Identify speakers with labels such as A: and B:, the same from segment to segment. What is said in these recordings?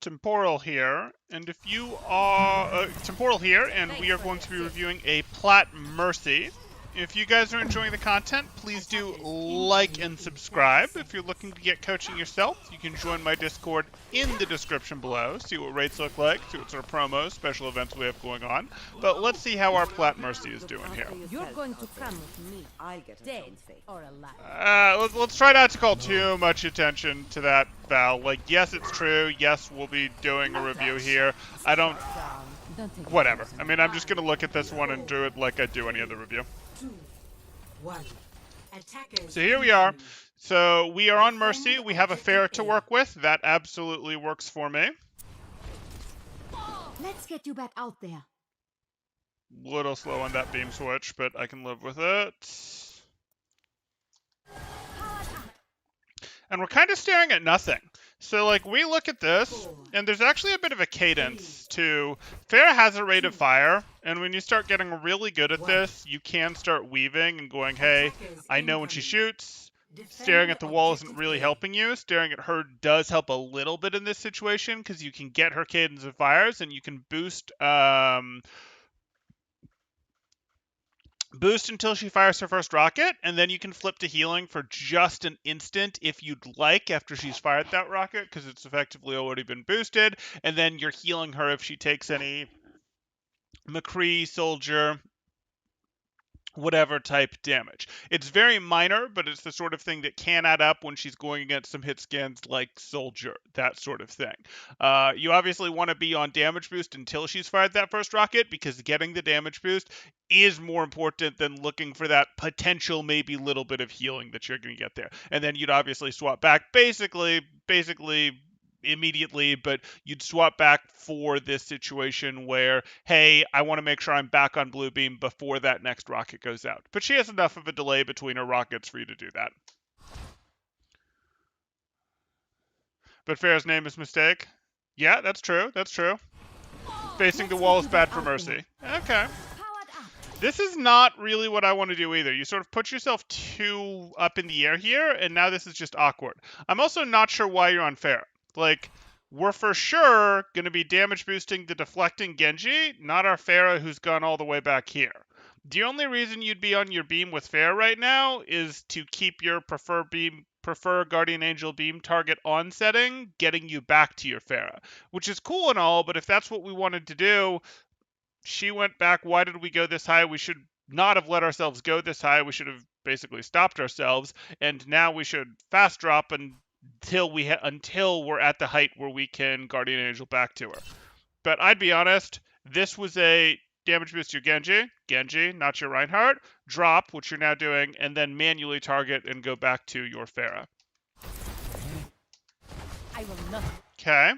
A: Temporal here, and if you are Temporal here, and we are going to be reviewing a Plat Mercy. If you guys are enjoying the content, please do like and subscribe. If you're looking to get coaching yourself, you can join my Discord in the description below. See what rates look like, see what sort of promos, special events we have going on. But let's see how our Plat Mercy is doing here.
B: You're going to come with me. I get dead or alive.
A: Let's try not to call too much attention to that, Val. Like, yes, it's true. Yes, we'll be doing a review here. I don't... Whatever. I mean, I'm just going to look at this one and do it like I do any other review. So here we are. So we are on Mercy. We have a Pharah to work with. That absolutely works for me.
B: Let's get you back out there.
A: Little slow on that beam switch, but I can live with it. And we're kind of staring at nothing. So, like, we look at this, and there's actually a bit of a cadence to... Pharah has a rate of fire, and when you start getting really good at this, you can start weaving and going, hey, I know when she shoots. Staring at the wall isn't really helping you. Staring at her does help a little bit in this situation, because you can get her cadence of fires, and you can boost until she fires her first rocket, and then you can flip to healing for just an instant if you'd like after she's fired that rocket, because it's effectively already been boosted, and then you're healing her if she takes any McCree, Soldier, whatever type damage. It's very minor, but it's the sort of thing that can add up when she's going against some hit scans like Soldier, that sort of thing. You obviously want to be on damage boost until she's fired that first rocket, because getting the damage boost is more important than looking for that potential maybe little bit of healing that you're going to get there. And then you'd obviously swap back basically immediately, but you'd swap back for this situation where, hey, I want to make sure I'm back on blue beam before that next rocket goes out. But she has enough of a delay between her rockets for you to do that. But Pharah's name is mistake? Yeah, that's true. That's true. Facing the wall is bad for Mercy. Okay. This is not really what I want to do either. You sort of put yourself too up in the air here, and now this is just awkward. I'm also not sure why you're on Pharah. Like, we're for sure going to be damage boosting the deflecting Genji, not our Pharah who's gone all the way back here. The only reason you'd be on your beam with Pharah right now is to keep your prefer Guardian Angel beam target on setting, getting you back to your Pharah, which is cool and all, but if that's what we wanted to do, she went back. Why did we go this high? We should not have let ourselves go this high. We should have basically stopped ourselves, and now we should fast drop until we're at the height where we can Guardian Angel back to her. But I'd be honest, this was a damage boost to your Genji, not your Reinhardt, drop, which you're now doing, and then manually target and go back to your Pharah.
B: I will not.
A: Okay.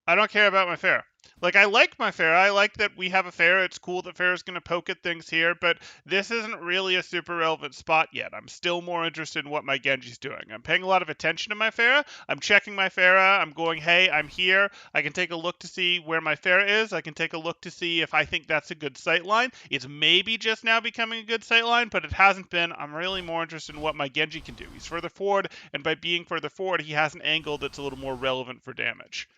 A: I don't care about my Pharah. Like, I like my Pharah. I like that we have a Pharah. It's cool that Pharah's going to poke at things here, but this isn't really a super relevant spot yet. I'm still more interested in what my Genji's doing. I'm paying a lot of attention to my Pharah. I'm checking my Pharah. I'm going, hey, I'm here. I can take a look to see where my Pharah is. I can take a look to see if I think that's a good sight line. It's maybe just now becoming a good sight line, but it hasn't been. I'm really more interested in what my Genji can do. He's further forward, and by being further forward, he has an angle that's a little more relevant for damage.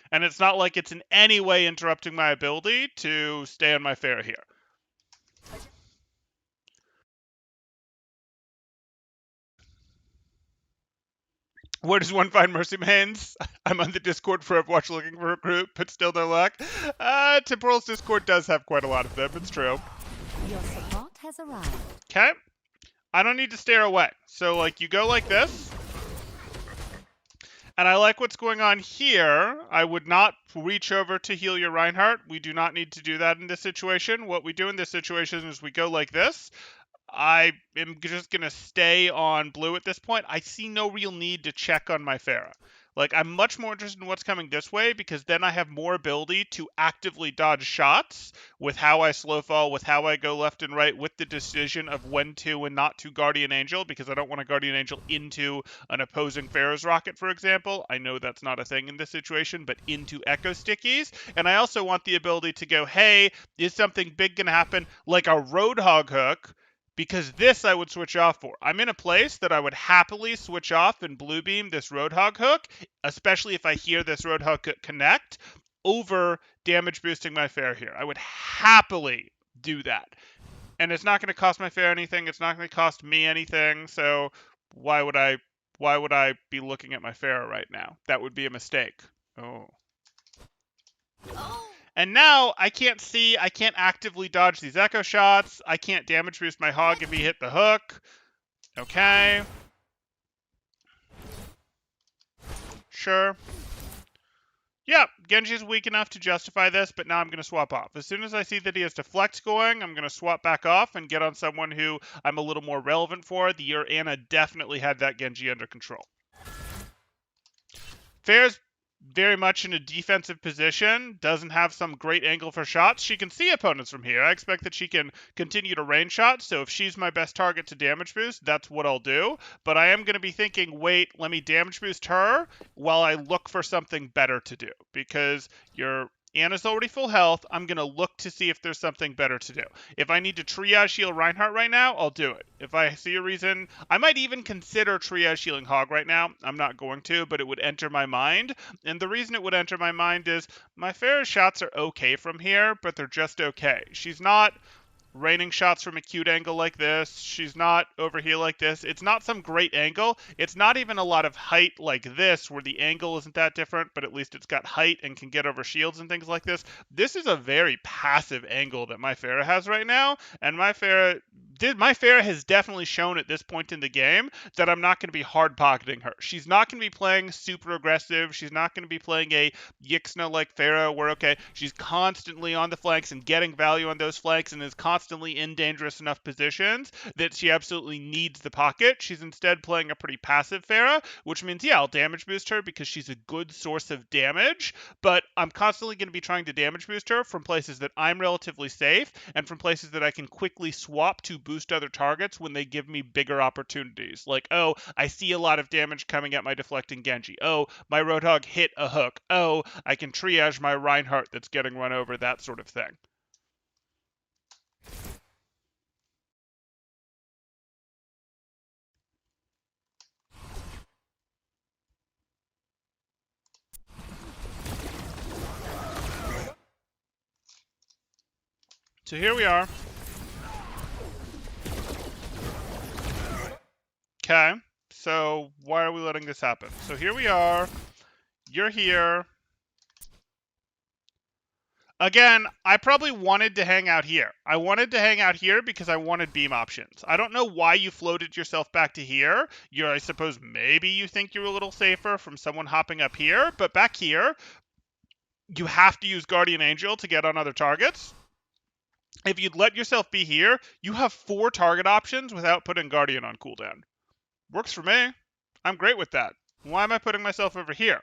A: And it's not like it's in any way interrupting my ability to stay on my Pharah here. Where does one find Mercy Mains? I'm on the Discord for Overwatch looking for a group, but still no luck. Temporal's Discord does have quite a lot of them, it's true.
B: Your support has arrived.
A: Okay. I don't need to stare away. So, like, you go like this. And I like what's going on here. I would not reach over to heal your Reinhardt. We do not need to do that in this situation. What we do in this situation is we go like this. I am just going to stay on blue at this point. I see no real need to check on my Pharah. Like, I'm much more interested in what's coming this way, because then I have more ability to actively dodge shots with how I slow fall, with how I go left and right, with the decision of when to and not to Guardian Angel, because I don't want to Guardian Angel into an opposing Pharah's rocket, for example. I know that's not a thing in this situation, but into Echo Stickies. And I also want the ability to go, hey, is something big going to happen, like a Roadhog hook, because this I would switch off for. I'm in a place that I would happily switch off and blue beam this Roadhog hook, especially if I hear this Roadhog hook connect, over damage boosting my Fair here. I would happily do that. And it's not going to cost my Fair anything. It's not going to cost me anything. So why would I be looking at my Fair right now? That would be a mistake. Oh. And now I can't actively dodge these echo shots. I can't damage boost my hog if he hit the hook. Okay. Sure. Yeah, Genji's weak enough to justify this, but now I'm going to swap off. As soon as I see that he has deflect going, I'm going to swap back off and get on someone who I'm a little more relevant for. The year Anna definitely had that Genji under control. Fair's very much in a defensive position, doesn't have some great angle for shots. She can see opponents from here. I expect that she can continue to range shots, so if she's my best target to damage boost, that's what I'll do. But I am going to be thinking, wait, let me damage boost her while I look for something better to do, because Anna's already full health. I'm going to look to see if there's something better to do. If I need to triage heal Reinhardt right now, I'll do it. If I see a reason, I might even consider triage healing Hog right now. I'm not going to, but it would enter my mind. And the reason it would enter my mind is my Farah's shots are okay from here, but they're just okay. She's not raining shots from a cute angle like this. She's not over here like this. It's not some great angle. It's not even a lot of height like this, where the angle isn't that different, but at least it's got height and can get over shields and things like this. This is a very passive angle that my Pharah has right now, and my Pharah has definitely shown at this point in the game that I'm not going to be hard pocketing her. She's not going to be playing super aggressive. She's not going to be playing a Yixna like Pharah, where she's constantly on the flanks and getting value on those flanks and is constantly in dangerous enough positions that she absolutely needs the pocket. She's instead playing a pretty passive Pharah, which means, yeah, I'll damage boost her because she's a good source of damage, but I'm constantly going to be trying to damage boost her from places that I'm relatively safe and from places that I can quickly swap to boost other targets when they give me bigger opportunities. Like, oh, I see a lot of damage coming at my deflecting Genji. Oh, my Roadhog hit a hook. Oh, I can triage my Reinhardt that's getting run over, that sort of thing. So here we are. Okay, so why are we letting this happen? So here we are. You're here. Again, I probably wanted to hang out here. I wanted to hang out here because I wanted beam options. I don't know why you floated yourself back to here. I suppose maybe you think you're a little safer from someone hopping up here, but back here, you have to use Guardian Angel to get on other targets. If you'd let yourself be here, you have 4 target options without putting Guardian on cooldown. Works for me. I'm great with that. Why am I putting myself over here?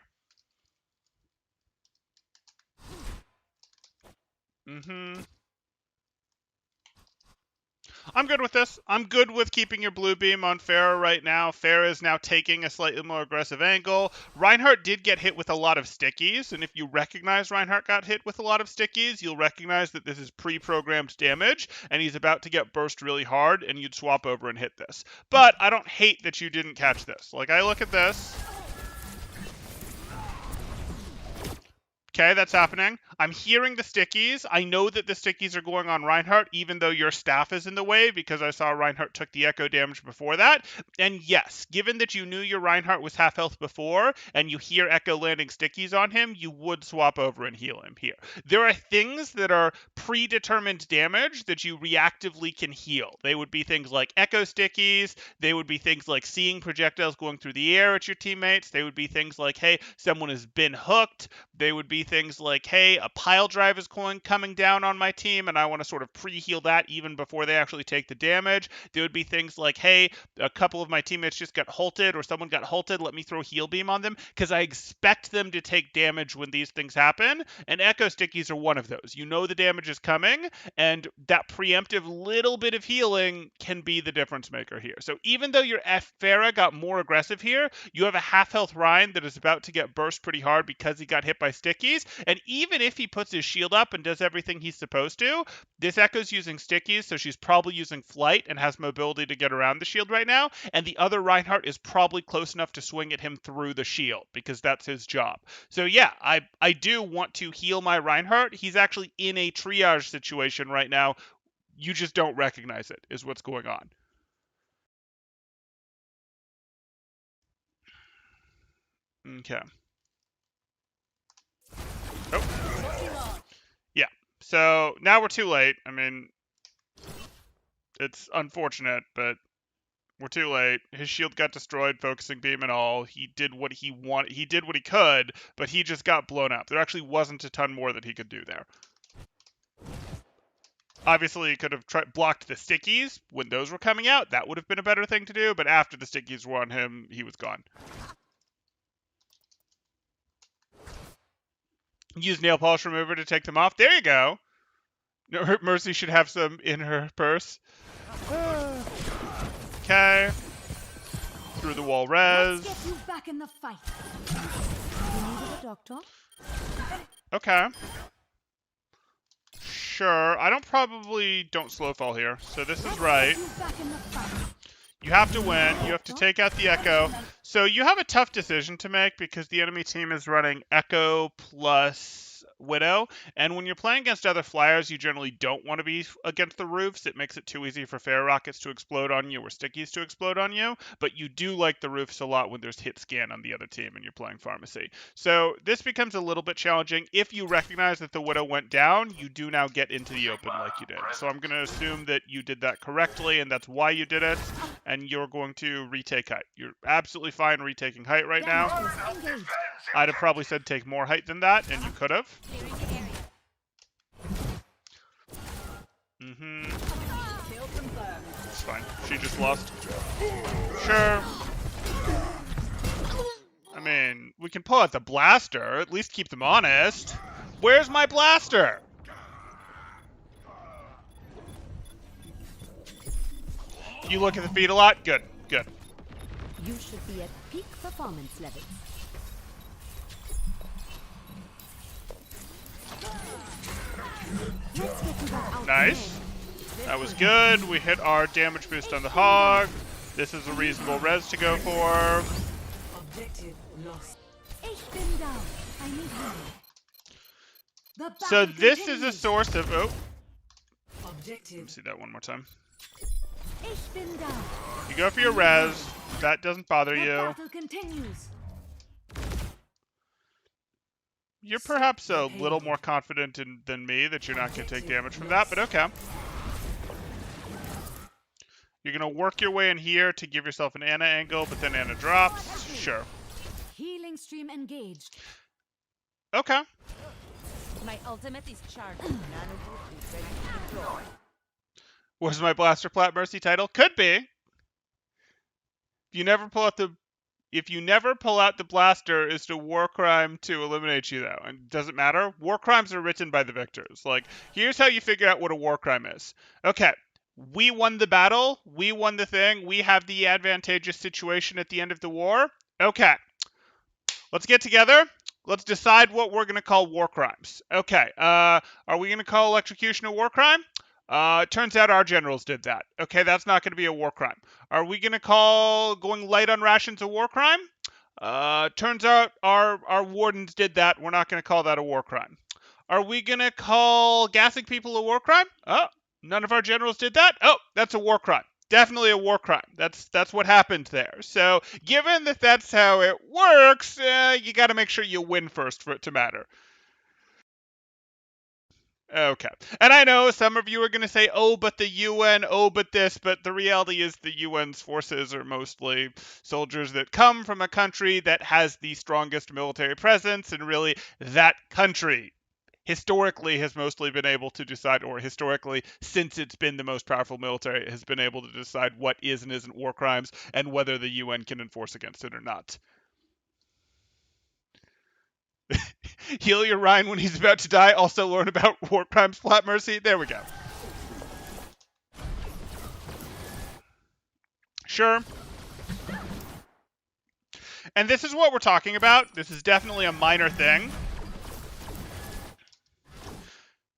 A: I'm good with this. I'm good with keeping your blue beam on Pharah right now. Pharah is now taking a slightly more aggressive angle. Reinhardt did get hit with a lot of stickies, and if you recognize Reinhardt got hit with a lot of stickies, you'll recognize that this is pre-programmed damage, and he's about to get burst really hard, and you'd swap over and hit this. But I don't hate that you didn't catch this. Like, I look at this. Okay, that's happening. I'm hearing the stickies. I know that the stickies are going on Reinhardt, even though your staff is in the way, because I saw Reinhardt took the echo damage before that. And yes, given that you knew your Reinhardt was half health before, and you hear echo landing stickies on him, you would swap over and heal him here. There are things that are predetermined damage that you reactively can heal. They would be things like echo stickies. They would be things like seeing projectiles going through the air at your teammates. They would be things like, hey, someone has been hooked. They would be things like, hey, a pile drive is coming down on my team, and I want to sort of pre-heal that even before they actually take the damage. There would be things like, hey, a couple of my teammates just got halted, or someone got halted, let me throw heal beam on them, because I expect them to take damage when these things happen, and echo stickies are one of those. You know the damage is coming, and that preemptive little bit of healing can be the difference maker here. So even though your Pharah got more aggressive here, you have a half health Ryan that is about to get burst pretty hard because he got hit by stickies, and even if if he puts his shield up and does everything he's supposed to, this Echo's using stickies, so she's probably using flight and has mobility to get around the shield right now, and the other Reinhardt is probably close enough to swing at him through the shield, because that's his job. So yeah, I do want to heal my Reinhardt. He's actually in a triage situation right now. You just don't recognize it, is what's going on. Okay. Oh. Yeah. So now we're too late. I mean, it's unfortunate, but we're too late. His shield got destroyed, focusing beam and all. He did what he wanted. He did what he could, but he just got blown up. There actually wasn't a ton more that he could do there. Obviously, he could have blocked the stickies when those were coming out. That would have been a better thing to do, but after the stickies were on him, he was gone. Use nail polish remover to take them off. There you go. Mercy should have some in her purse. Okay. Through the wall res.
B: Let's get you back in the fight. You needed a doctor?
A: Okay. Sure. I don't slow fall here. So this is right. You have to win. You have to take out the Echo. So you have a tough decision to make because the enemy team is running Echo plus Widow. And when you're playing against other flyers, you generally don't want to be against the roofs. It makes it too easy for fair rockets to explode on you or stickies to explode on you. But you do like the roofs a lot when there's hit scan on the other team and you're playing pharmacy. So this becomes a little bit challenging. If you recognize that the Widow went down, you do now get into the open like you did. So I'm going to assume that you did that correctly and that's why you did it. And you're going to retake height. You're absolutely fine retaking height right now. I'd have probably said take more height than that, and you could have. It's fine. She just lost. Sure. I mean, we can pull out the blaster, at least keep them honest. Where's my blaster? You look at the feed a lot? Good, good.
B: You should be at peak performance levels.
A: Nice. That was good. We hit our damage boost on the hog. This is a reasonable res to go for.
B: Objective lost. Ich bin down. I need help.
A: So this is a source of... Oh. Let me see that one more time.
B: Ich bin down.
A: You go for your res. That doesn't bother you.
B: Battle continues.
A: You're perhaps a little more confident than me that you're not going to take damage from that, but okay. You're going to work your way in here to give yourself an Ana angle, but then Ana drops. Sure.
B: Healing stream engaged.
A: Okay.
C: My ultimate is charged. Nano boot is ready to deploy.
A: Was my blaster Plat Mercy title? Could be. If you never pull out the blaster, is to war crime to eliminate you, though. And doesn't matter. War crimes are written by the victors. Like, here's how you figure out what a war crime is. Okay, we won the battle. We won the thing. We have the advantageous situation at the end of the war. Okay, let's get together. Let's decide what we're going to call war crimes. Okay, are we going to call electrocution a war crime? Turns out our generals did that. Okay, that's not going to be a war crime. Are we going to call going light on rations a war crime? Turns out our wardens did that. We're not going to call that a war crime. Are we going to call gassing people a war crime? Oh, none of our generals did that? Oh, that's a war crime. Definitely a war crime. That's what happened there. So, given that that's how it works, you got to make sure you win first for it to matter. Okay. And I know some of you are going to say, oh, but the UN, oh, but this, but the reality is the UN's forces are mostly soldiers that come from a country that has the strongest military presence, and really that country historically has mostly been able to decide, or historically, since it's been the most powerful military, has been able to decide what is and isn't war crimes and whether the UN can enforce against it or not. Heal your Ryan when he's about to die. Also learn about war crimes, Plat Mercy. There we go. Sure. And this is what we're talking about. This is definitely a minor thing.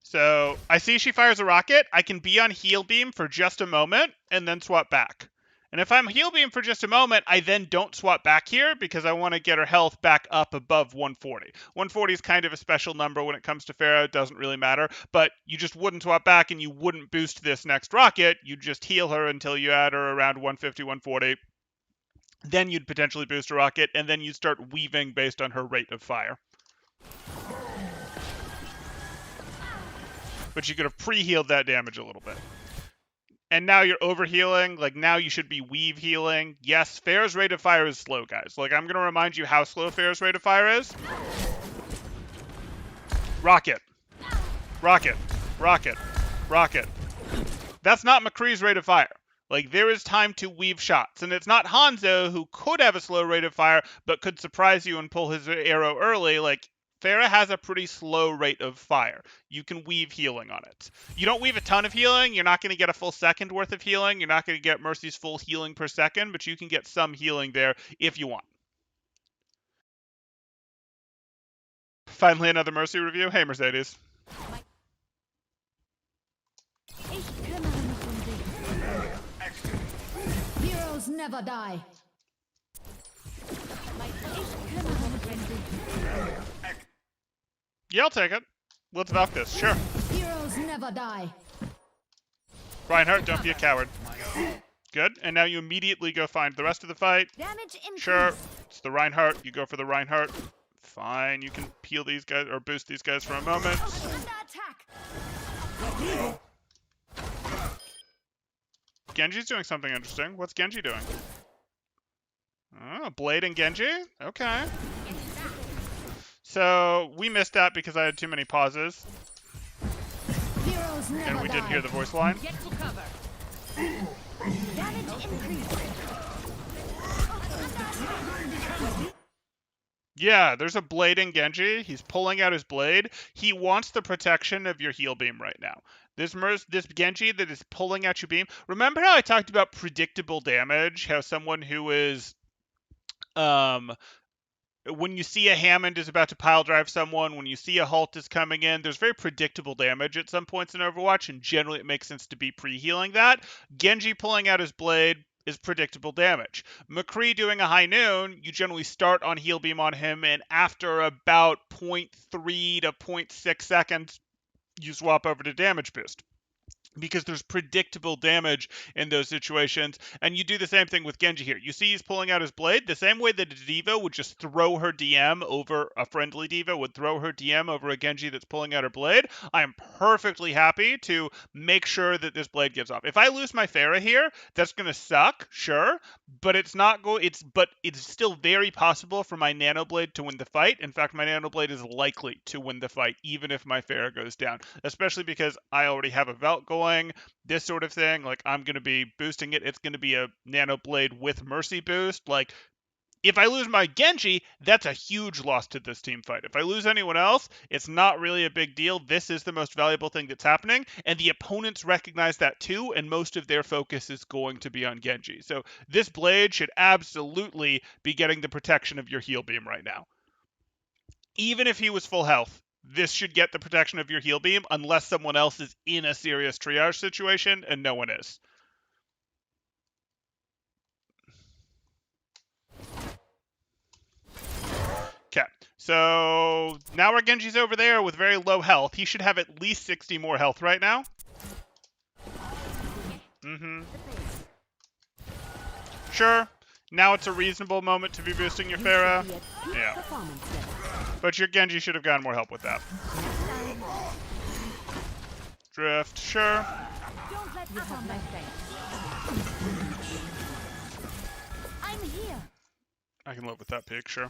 A: So I see she fires a rocket. I can be on heal beam for just a moment and then swap back. And if I'm heal beam for just a moment, I then don't swap back here because I want to get her health back up above 140. 140 is kind of a special number when it comes to Pharah. It doesn't really matter. But you just wouldn't swap back and you wouldn't boost this next rocket. You'd just heal her until you had her around 150, 140. Then you'd potentially boost a rocket, and then you'd start weaving based on her rate of fire. But you could have pre-healed that damage a little bit. And now you're over-healing. Like, now you should be weave healing. Yes, Pharah's rate of fire is slow, guys. Like, I'm going to remind you how slow Pharah's rate of fire is. Rocket. Rocket. Rocket. Rocket. That's not McCree's rate of fire. Like, there is time to weave shots. And it's not Hanzo, who could have a slow rate of fire, but could surprise you and pull his arrow early. Like, Pharah has a pretty slow rate of fire. You can weave healing on it. You don't weave a ton of healing. You're not going to get a full second worth of healing. You're not going to get Mercy's full healing per second, but you can get some healing there if you want. Finally, another Mercy review. Hey, Mercedes.
D: Heroes never die.
A: Yeah, I'll take it. Let's buff this. Sure.
D: Heroes never die.
A: Reinhardt, don't be a coward. Good. And now you immediately go find the rest of the fight.
C: Damage increase.
A: Sure. It's the Reinhardt. You go for the Reinhardt. Fine. You can peel these guys or boost these guys for a moment. Genji's doing something interesting. What's Genji doing? Oh, Blade and Genji? Okay. So, we missed that because I had too many pauses.
D: Heroes never
A: And we didn't
D: die.
A: hear the voice line.
C: Get to cover. Damage increase.
A: Yeah, there's a Blade in Genji. He's pulling out his blade. He wants the protection of your heal beam right now. This Genji that is pulling out your beam. Remember how I talked about predictable damage? How someone who is... when you see a Hammond is about to pile drive someone, when you see a Halt is coming in, there's very predictable damage at some points in Overwatch, and generally it makes sense to be pre-healing that. Genji pulling out his blade is predictable damage. McCree doing a high noon, you generally start on heal beam on him, and after about 0.3 to 0.6 seconds, you swap over to damage boost. Because there's predictable damage in those situations. And you do the same thing with Genji here. You see he's pulling out his blade. The same way that a D.Va would just throw her DM over a friendly D.Va would throw her DM over a Genji that's pulling out her blade. I am perfectly happy to make sure that this blade gives off. If I lose my Pharah here, that's going to suck, sure. But it's still very possible for my Nano Blade to win the fight. In fact, my Nano Blade is likely to win the fight, even if my Pharah goes down. Especially because I already have a Velt going. This sort of thing, like I'm going to be boosting it. It's going to be a Nano Blade with Mercy boost. Like, if I lose my Genji, that's a huge loss to this team fight. If I lose anyone else, it's not really a big deal. This is the most valuable thing that's happening, and the opponents recognize that too, and most of their focus is going to be on Genji. So this Blade should absolutely be getting the protection of your heal beam right now. Even if he was full health, this should get the protection of your heal beam unless someone else is in a serious triage situation, and no one is. Okay, so now our Genji's over there with very low health. He should have at least 60 more health right now. Sure. Now it's a reasonable moment to be boosting your Pharah. Yeah. But your Genji should have gotten more help with that. Drift, sure.
C: Don't let this on my face. I'm here.
A: I can live with that pick, sure.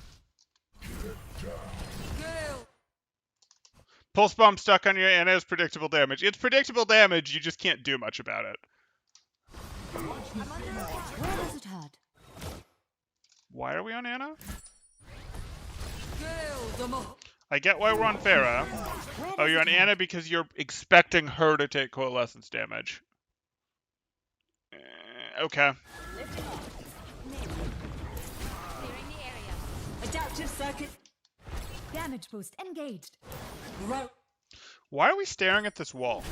A: Pulse bomb stuck on you and has predictable damage. It's predictable damage, you just can't do much about it.
D: Where does it hurt?
A: Why are we on Ana? I get why we're on Pharah. Oh, you're on Ana because you're expecting her to take coalescence damage. Okay.
D: Adaptive circuit.
C: Damage boost engaged.
A: Why are we staring at this wall?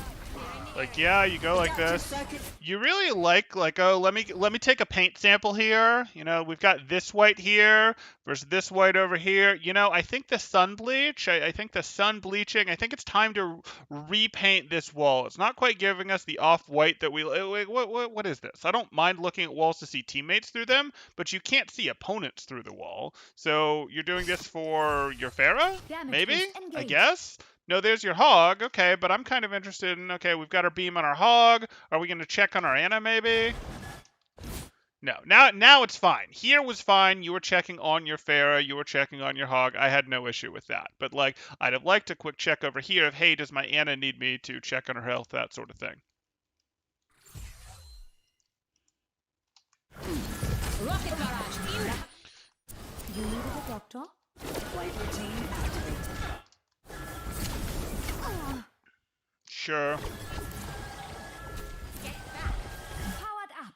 A: Like, yeah, you go like this. You really like, oh, let me take a paint sample here. You know, we've got this white here versus this white over here. You know, I think the sun bleach, I think the sun bleaching, I think it's time to repaint this wall. It's not quite giving us the off-white that we, what is this? I don't mind looking at walls to see teammates through them, but you can't see opponents through the wall. So you're doing this for your Pharah? Maybe? I guess? No, there's your hog. Okay, but I'm kind of interested in, okay, we've got our beam on our hog. Are we going to check on our Ana, maybe? No, now it's fine. Here was fine. You were checking on your Pharah. You were checking on your hog. I had no issue with that. But, like, I'd have liked a quick check over here of, hey, does my Ana need me to check on her health, that sort of thing.
B: Rocket barrage. You needed a doctor? Flight routine activated.
A: Sure.
C: Get back. Powered up.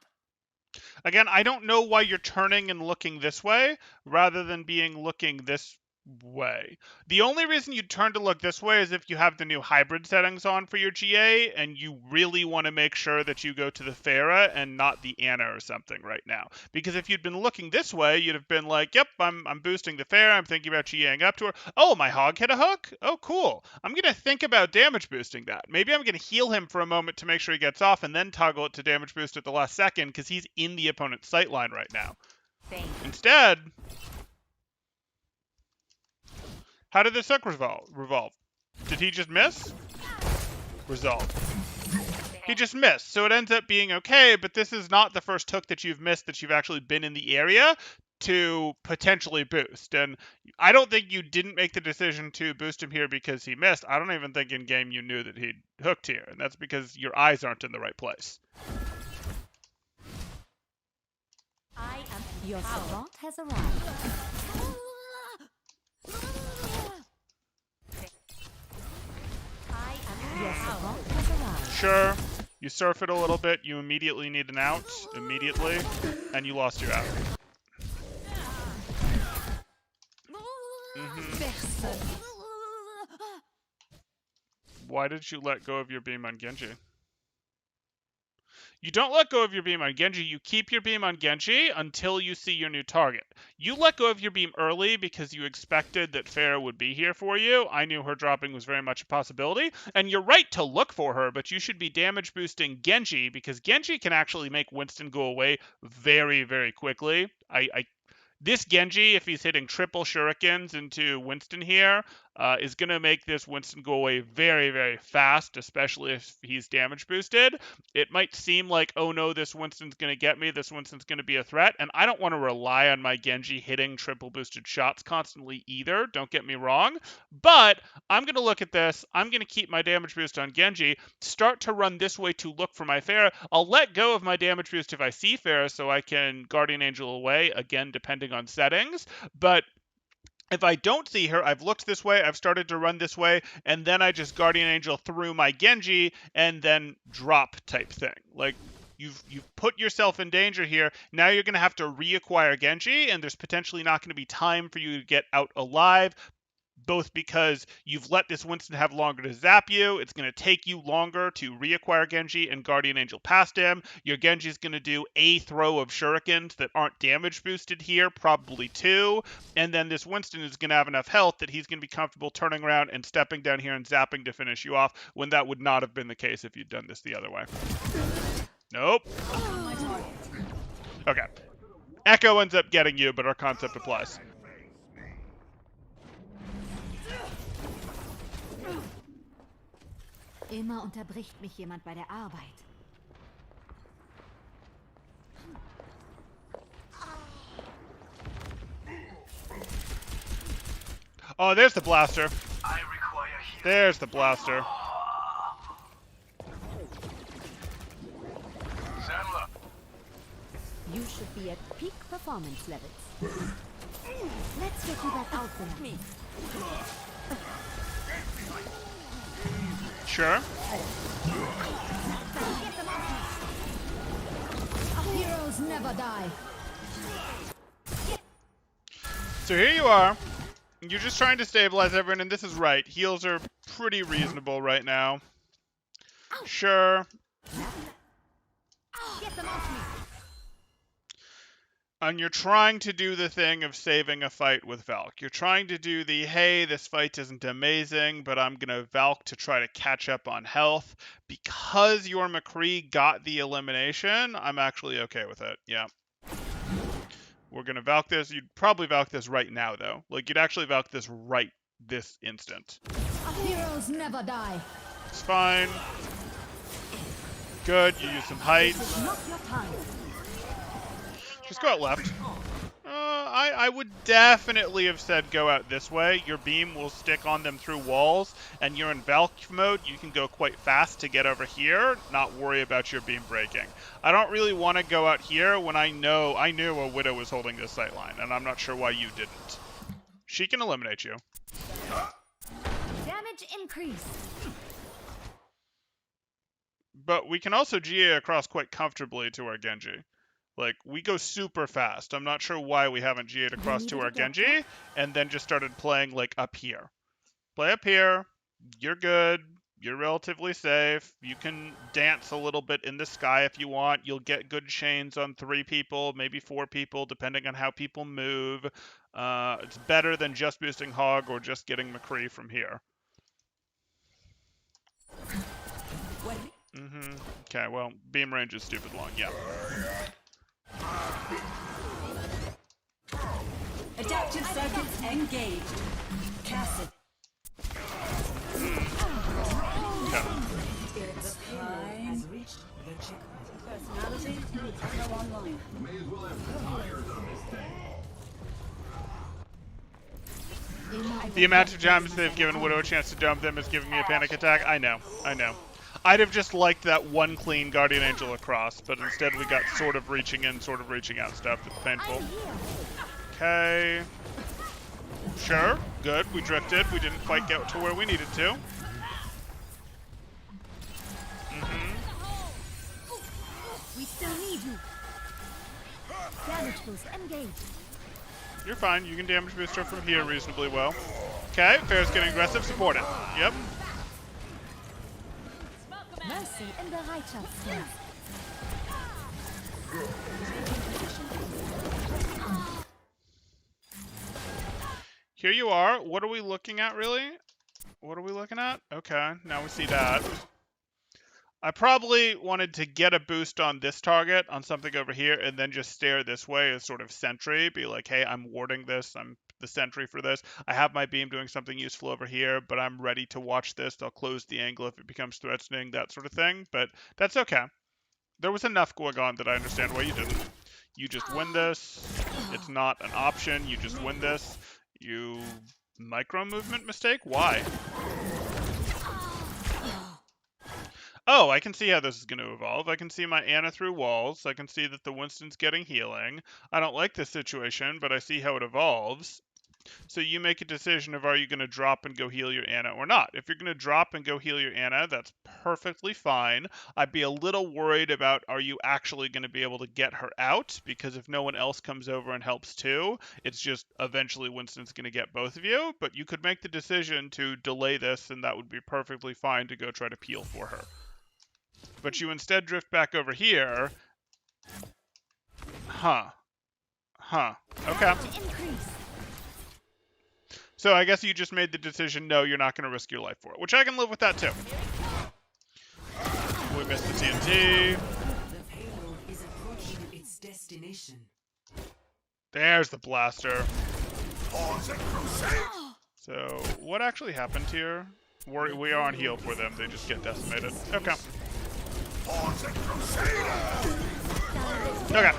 A: Again, I don't know why you're turning and looking this way rather than being looking this way. The only reason you'd turn to look this way is if you have the new hybrid settings on for your GA and you really want to make sure that you go to the Pharah and not the Ana or something right now. Because if you'd been looking this way, you'd have been like, yep, I'm boosting the Pharah, I'm thinking about GAing up to her. Oh, my hog hit a hook? Oh, cool. I'm going to think about damage boosting that. Maybe I'm going to heal him for a moment to make sure he gets off and then toggle it to damage boost at the last second because he's in the opponent's sightline right now. Instead, how did this hook revolve? Did he just miss? Resolve. He just missed, so it ends up being okay, but this is not the first hook that you've missed that you've actually been in the area to potentially boost. And I don't think you didn't make the decision to boost him here because he missed. I don't even think in-game you knew that he'd hooked here, and that's because your eyes aren't in the right place.
C: I am
B: Your servant has arrived. Your servant has arrived.
A: Sure, you surf it a little bit, you immediately need an out, immediately, and you lost your out. Why did you let go of your beam on Genji? You don't let go of your beam on Genji, you keep your beam on Genji until you see your new target. You let go of your beam early because you expected that Pharah would be here for you. I knew her dropping was very much a possibility, and you're right to look for her, but you should be damage boosting Genji because Genji can actually make Winston go away very, very quickly. This Genji, if he's hitting triple shurikens into Winston here, is going to make this Winston go away very, very fast, especially if he's damage boosted. It might seem like, oh no, this Winston's going to get me, this Winston's going to be a threat, and I don't want to rely on my Genji hitting triple boosted shots constantly either, don't get me wrong, but I'm going to look at this, I'm going to keep my damage boost on Genji, start to run this way to look for my Pharah. I'll let go of my damage boost if I see Pharah so I can Guardian Angel away, again, depending on settings, but if I don't see her, I've looked this way, I've started to run this way, and then I just Guardian Angel through my Genji, and then drop type thing. Like, you've put yourself in danger here. Now you're going to have to reacquire Genji, and there's potentially not going to be time for you to get out alive, both because you've let this Winston have longer to zap you, it's going to take you longer to reacquire Genji and Guardian Angel past him. Your Genji's going to do a throw of shurikens that aren't damage boosted here, probably two, and then this Winston is going to have enough health that he's going to be comfortable turning around and stepping down here and zapping to finish you off, when that would not have been the case if you'd done this the other way. Nope. Okay. Echo ends up getting you, but our concept applies.
D: Immer unterbricht mich jemand bei der Arbeit.
A: Oh, there's the blaster. There's the blaster.
B: You should be at peak performance levels. Let's get you back out there. Me.
A: Sure.
D: Heroes never die.
A: So here you are. You're just trying to stabilize everyone, and this is right. Heals are pretty reasonable right now. Sure.
C: Get them off me.
A: And you're trying to do the thing of saving a fight with Valk. You're trying to do the, hey, this fight isn't amazing, but I'm going to Valk to try to catch up on health. Because your McCree got the elimination, I'm actually okay with it. Yeah. We're going to Valk this. You'd probably Valk this right now, though. Like, you'd actually Valk this right this instant.
D: Heroes never die.
A: It's fine. Good. You use some height.
D: Not your time.
A: Just go out left. I would definitely have said go out this way. Your beam will stick on them through walls, and you're in Valk mode. You can go quite fast to get over here, not worry about your beam breaking. I don't really want to go out here when I knew a Widow was holding this sight line, and I'm not sure why you didn't. She can eliminate you.
D: Damage increase.
A: But we can also GA across quite comfortably to our Genji. Like, we go super fast. I'm not sure why we haven't GA'd across to our Genji, and then just started playing, like, up here. Play up here. You're good. You're relatively safe. You can dance a little bit in the sky if you want. You'll get good chains on 3 people, maybe 4 people, depending on how people move. It's better than just boosting Hog or just getting McCree from here. Okay, well, beam range is stupid long, yeah.
B: Adaptive circuits engaged. Cast it. Its time has reached the checkpoint. Personality go online.
A: The amount of times they've given Widow a chance to dump them is giving me a panic attack. I know. I'd have just liked that one clean Guardian Angel across, but instead we got sort of reaching in, sort of reaching out stuff. It's painful. Okay. Sure. Good. We drifted. We didn't quite get to where we needed to.
D: We still need you. Damage boost engaged.
A: You're fine. You can damage boost her from here reasonably well. Okay. Fair's getting aggressive. Support it. Yep.
D: Mercy in Bereitschaftsdienst.
A: Here you are. What are we looking at, really? What are we looking at? Okay, now we see that. I probably wanted to get a boost on this target, on something over here, and then just stare this way as sort of sentry. Be like, hey, I'm warding this. I'm the sentry for this. I have my beam doing something useful over here, but I'm ready to watch this. I'll close the angle if it becomes threatening, that sort of thing. But that's okay. There was enough going on that I understand why you didn't. You just win this. It's not an option. You just win this. You micro movement mistake? Why? Oh, I can see how this is going to evolve. I can see my Ana through walls. I can see that the Winston's getting healing. I don't like this situation, but I see how it evolves. So you make a decision of, are you going to drop and go heal your Ana or not? If you're going to drop and go heal your Ana, that's perfectly fine. I'd be a little worried about, are you actually going to be able to get her out? Because if no one else comes over and helps too, it's just eventually Winston's going to get both of you. But you could make the decision to delay this, and that would be perfectly fine to go try to peel for her. But you instead drift back over here. Okay. So I guess you just made the decision, no, you're not going to risk your life for it, which I can live with that too. We missed the TNT.
B: The payload is approaching its destination.
A: There's the blaster. So what actually happened here? We are on heal for them. They just get decimated. Okay. Okay.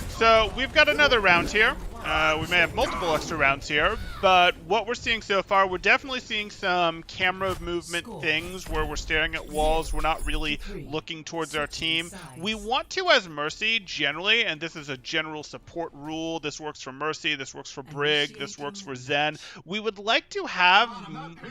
A: So we've got another round here. We may have multiple extra rounds here, but what we're seeing so far, we're definitely seeing some camera movement things where we're staring at walls. We're not really looking towards our team. We want to, as Mercy, generally, and this is a general support rule. This works for Mercy. This works for Brig. This works for Zen. We would like to have,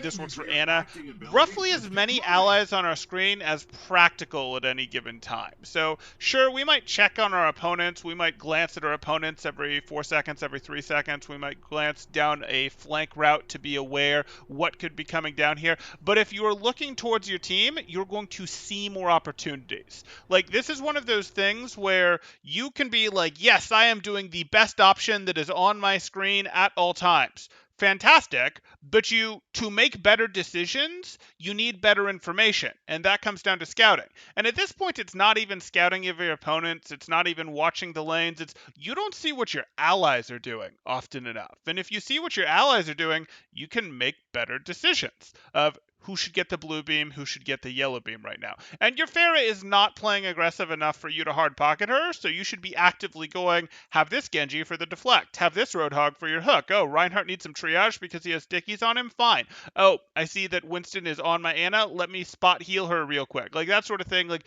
A: this works for Ana, roughly as many allies on our screen as practical at any given time. So, sure, we might check on our opponents. We might glance at our opponents every 4 seconds, every 3 seconds. We might glance down a flank flank route to be aware what could be coming down here. But if you're looking towards your team, you're going to see more opportunities. Like, this is one of those things where you can be like, yes, I am doing the best option that is on my screen at all times. Fantastic, but to make better decisions, you need better information, and that comes down to scouting. And at this point, it's not even scouting of your opponents, it's not even watching the lanes, it's you don't see what your allies are doing often enough. And if you see what your allies are doing, you can make better decisions of who should get the blue beam, who should get the yellow beam right now. And your Pharah is not playing aggressive enough for you to hard pocket her, so you should be actively going, have this Genji for the deflect, have this Roadhog for your hook. Oh, Reinhardt needs some triage because he has stickies on him? Fine. Oh, I see that Winston is on my Ana, let me spot heal her real quick. Like, that sort of thing. Like,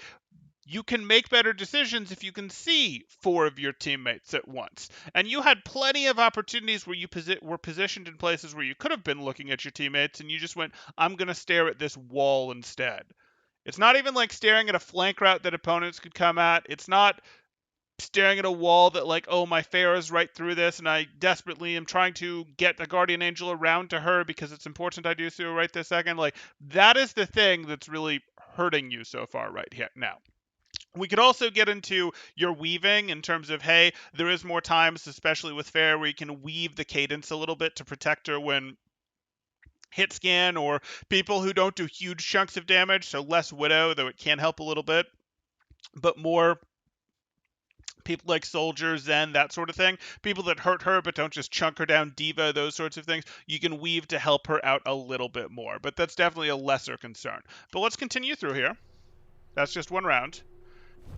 A: you can make better decisions if you can see 4 of your teammates at once. And you had plenty of opportunities where you were positioned in places where you could have been looking at your teammates, and you just went, I'm going to stare at this wall instead. It's not even like staring at a flank route that opponents could come at. It's not staring at a wall that, like, oh, my Pharah's right through this, and I desperately am trying to get a Guardian Angel around to her because it's important I do so right this second. Like, that is the thing that's really hurting you so far right here now. We could also get into your weaving in terms of, hey, there is more times, especially with Fair, where you can weave the cadence a little bit to protect her when hit scan, or people who don't do huge chunks of damage, so less Widow, though it can help a little bit, but more people like Soldier, Zen, that sort of thing. People that hurt her but don't just chunk her down, Diva, those sorts of things. You can weave to help her out a little bit more, but that's definitely a lesser concern. But let's continue through here. That's just one round.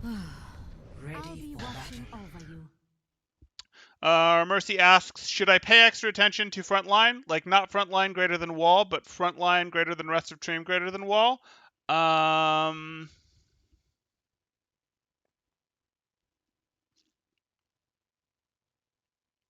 D: I'll be watching over you.
A: Mercy asks, should I pay extra attention to frontline? Like, not frontline greater than wall, but frontline greater than rest of team greater than wall?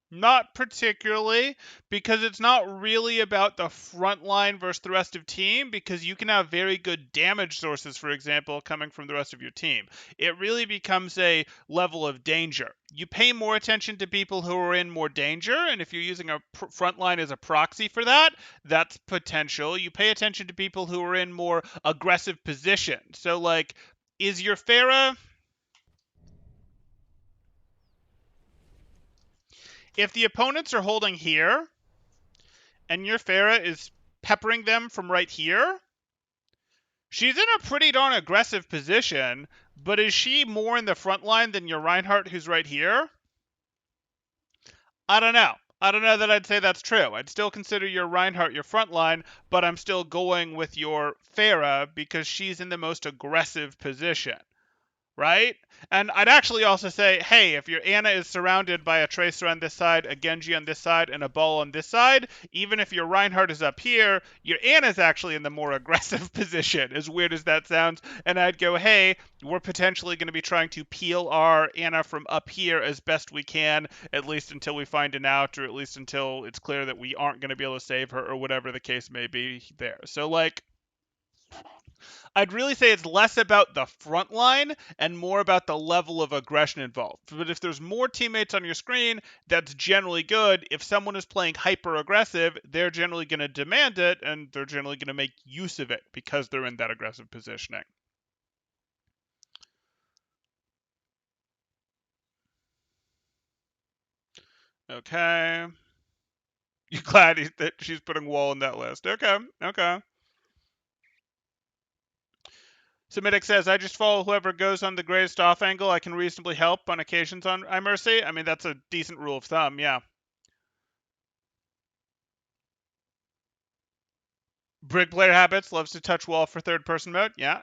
A: Not particularly, because it's not really about the front line versus the rest of team, because you can have very good damage sources, for example, coming from the rest of your team. It really becomes a level of danger. You pay more attention to people who are in more danger, and if you're using a front line as a proxy for that, that's potential. You pay attention to people who are in more aggressive positions. So, like, is your Pharah... If the opponents are holding here, and your Pharah is peppering them from right here, she's in a pretty darn aggressive position, but is she more in the front line than your Reinhardt who's right here? I don't know. I don't know that I'd say that's true. I'd still consider your Reinhardt your front line, but I'm still going with your Pharah because she's in the most aggressive position. Right? And I'd actually also say, hey, if your Ana is surrounded by a Tracer on this side, a Genji on this side, and a Ball on this side, even if your Reinhardt is up here, your Ana's actually in the more aggressive position, as weird as that sounds. And I'd go, hey, we're potentially going to be trying to peel our Ana from up here as best we can, at least until we find an out, or at least until it's clear that we aren't going to be able to save her, or whatever the case may be there. So, like, I'd really say it's less about the front line and more about the level of aggression involved. But if there's more teammates on your screen, that's generally good. If someone is playing hyper aggressive, they're generally going to demand it, and they're generally going to make use of it because they're in that aggressive positioning. Okay. You're glad that she's putting Wall in that list. Okay. Semitic says, I just follow whoever goes on the greatest off angle I can reasonably help on occasions on iMercy. I mean, that's a decent rule of thumb, yeah. Brig player habits, loves to touch wall for third person mode. Yeah.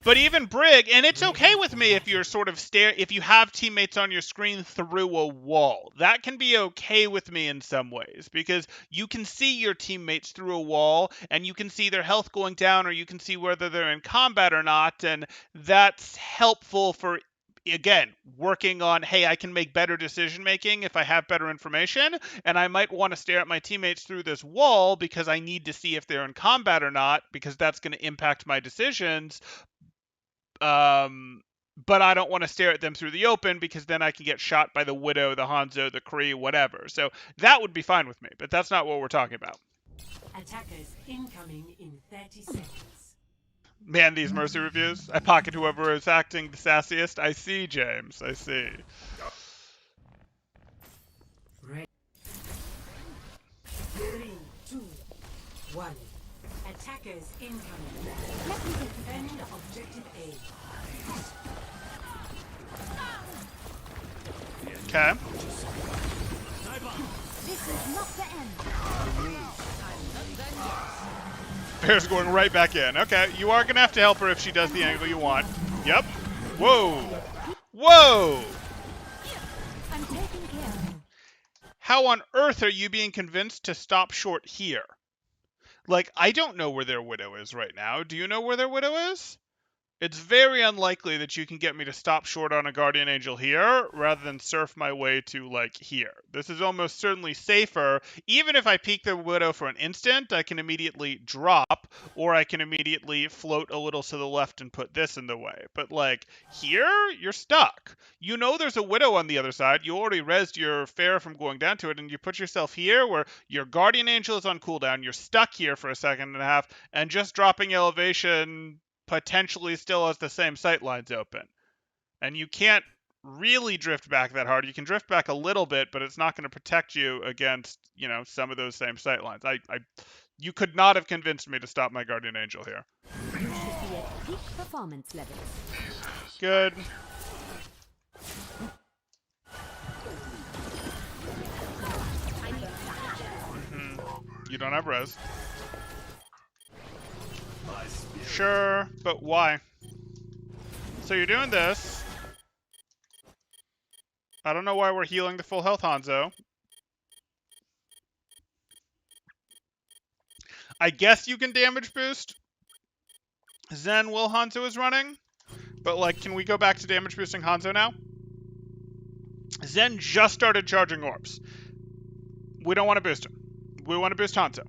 A: But even Brig, and it's okay with me if you're sort of if you have teammates on your screen through a wall. That can be okay with me in some ways, because you can see your teammates through a wall, and you can see their health going down, or you can see whether they're in combat or not, and that's helpful for, again, working on, hey, I can make better decision making if I have better information, and I might want to stare at my teammates through this wall because I need to see if they're in combat or not, because that's going to impact my decisions. but I don't want to stare at them through the open because then I can get shot by the Widow, the Hanzo, the Kree, whatever. So that would be fine with me, but that's not what we're talking about.
E: Attackers incoming in 30 seconds.
A: Man, these Mercy reviews. I pocket whoever is acting the sassiest. I see, James. I see.
E: Ready. 3, 2, 1. Attackers incoming. Defend objective A.
A: Okay.
B: This is not the end.
A: Bear's going right back in. Okay, you are going to have to help her if she does the angle you want. Yep. Whoa. Whoa!
B: I'm taking care of you.
A: How on earth are you being convinced to stop short here? Like, I don't know where their Widow is right now. Do you know where their Widow is? It's very unlikely that you can get me to stop short on a Guardian Angel here rather than surf my way to, like, here. This is almost certainly safer. Even if I peek the Widow for an instant, I can immediately drop, or I can immediately float a little to the left and put this in the way. But, like, here, you're stuck. You know there's a Widow on the other side. You already rezzed your fare from going down to it, and you put yourself here where your Guardian Angel is on cooldown. You're stuck here for a second and a half, and just dropping elevation potentially still has the same sight lines open. And you can't really drift back that hard. You can drift back a little bit, but it's not going to protect you against, you know, some of those same sight lines. You could not have convinced me to stop my Guardian Angel here.
B: You should be at peak performance levels.
A: Good. You don't have res. Sure, but why? So you're doing this. I don't know why we're healing the full health Hanzo. I guess you can damage boost Zen while Hanzo is running. But, like, can we go back to damage boosting Hanzo now? Zen just started charging orbs. We don't want to boost him. We want to boost Hanzo.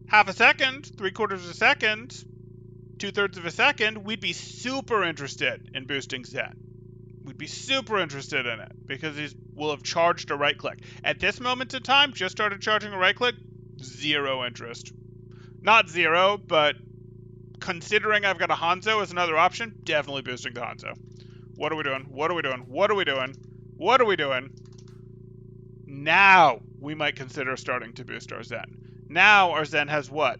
A: Half a second, 3/4 of a second, 2/3 of a second, we'd be super interested in boosting Zen. We'd be super interested in it because he will have charged a right click. At this moment in time, just started charging a right click, zero interest. Not zero, but considering I've got a Hanzo as another option, definitely boosting the Hanzo. What are we doing? What are we doing? What are we doing? What are we doing? Now we might consider starting to boost our Zen. Now our Zen has what?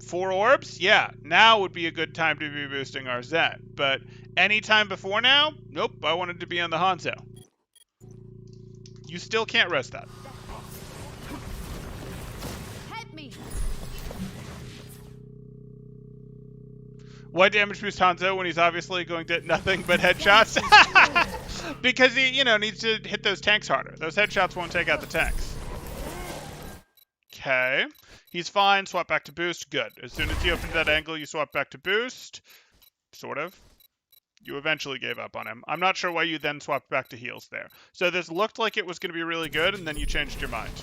A: 4 orbs? Yeah, now would be a good time to be boosting our Zen. But any time before now? Nope, I wanted to be on the Hanzo. You still can't rest that.
B: Help me.
A: Why damage boost Hanzo when he's obviously going to nothing but headshots? Because he, you know, needs to hit those tanks harder. Those headshots won't take out the tanks. Okay. He's fine. Swap back to boost. Good. As soon as he opens that angle, you swap back to boost. Sort of. You eventually gave up on him. I'm not sure why you then swapped back to heals there. So this looked like it was going to be really good, and then you changed your mind.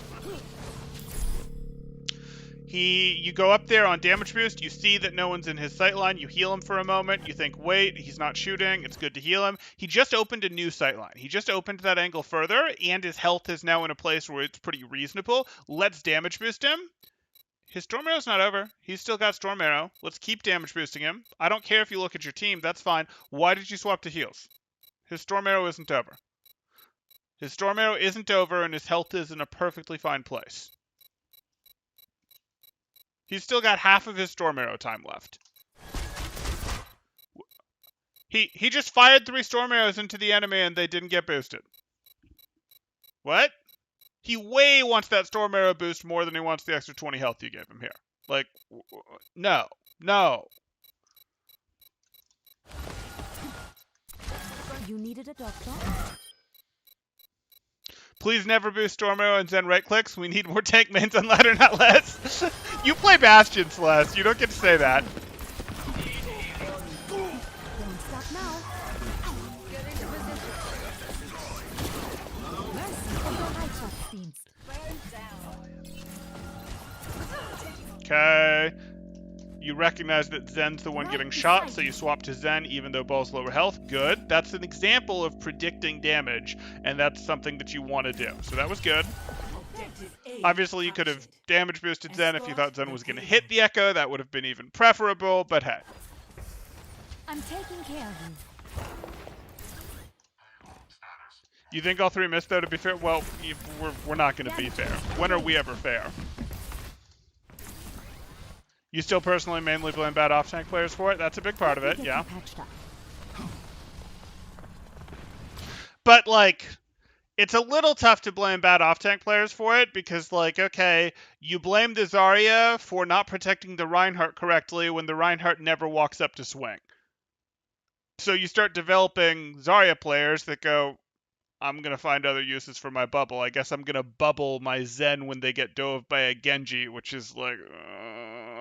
A: You go up there on damage boost, you see that no one's in his sightline, you heal him for a moment, you think, wait, he's not shooting, it's good to heal him. He just opened a new sightline. He just opened that angle further, and his health is now in a place where it's pretty reasonable. Let's damage boost him. His Storm Arrow's not over. He's still got Storm Arrow. Let's keep damage boosting him. I don't care if you look at your team, that's fine. Why did you swap to heals? His Storm Arrow isn't over. His Storm Arrow isn't over, and his health is in a perfectly fine place. He's still got half of his Storm Arrow time left. He just fired 3 Storm Arrows into the enemy and they didn't get boosted. What? He way wants that Storm Arrow boost more than he wants the extra 20 health you gave him here. Like, no. No.
B: You needed a doctor?
A: Please never boost Storm Arrow and Zen right clicks. We need more tank mains on ladder, not less. You play Bastion, Celeste. You don't get to say that.
B: Don't stop now.
C: Get into position.
B: Mercy of the Reitschaftsdienst.
C: Burn down.
A: Okay. You recognize that Zen's the one
B: Right
A: getting shot,
B: beside
A: so you
B: you.
A: swap to Zen even though Ball's lower health. Good. That's an example of predicting damage, and that's something that you want to do. So that was good.
E: Objective A
A: Obviously, you could have
E: captured.
A: damage boosted Zen if you thought Zen
E: Escort
A: was
E: the
A: going to hit
E: payload.
A: the Echo. That would have been even preferable, but hey.
B: I'm taking care of you.
A: You think all three missed, though, to be fair? Well, we're not going to be fair. When are we ever fair? You still personally mainly blame bad off-tank players for it? That's a big part of it,
B: Get
A: yeah.
B: you patched up.
A: But, like, it's a little tough to blame bad off-tank players for it because, like, okay, you blame the Zarya for not protecting the Reinhardt correctly when the Reinhardt never walks up to swing. So you start developing Zarya players that go, I'm going to find other uses for my bubble. I guess I'm going to bubble my Zen when they get dove by a Genji, which is like,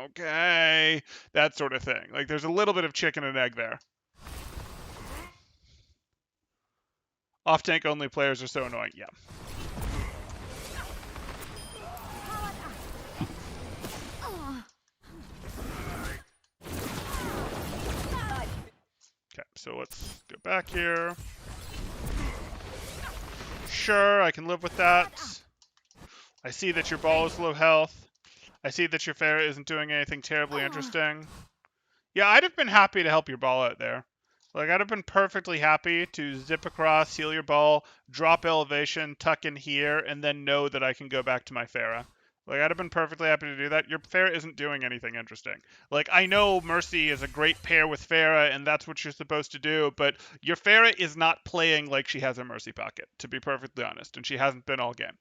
A: okay, that sort of thing. Like, there's a little bit of chicken and egg there. Off-tank only players are so annoying, yeah. Okay, so let's go back here. Sure, I can live with that. I see that your ball is low health. I see that your Pharah isn't doing anything terribly interesting. Yeah, I'd have been happy to help your ball out there. Like, I'd have been perfectly happy to zip across, heal your ball, drop elevation, tuck in here, and then know that I can go back to my Pharah. Like, I'd have been perfectly happy to do that. Your Pharah isn't doing anything interesting. Like, I know Mercy is a great pair with Pharah, and that's what you're supposed to do, but your Pharah is not playing like she has a Mercy pocket, to be perfectly honest, and she hasn't been all game.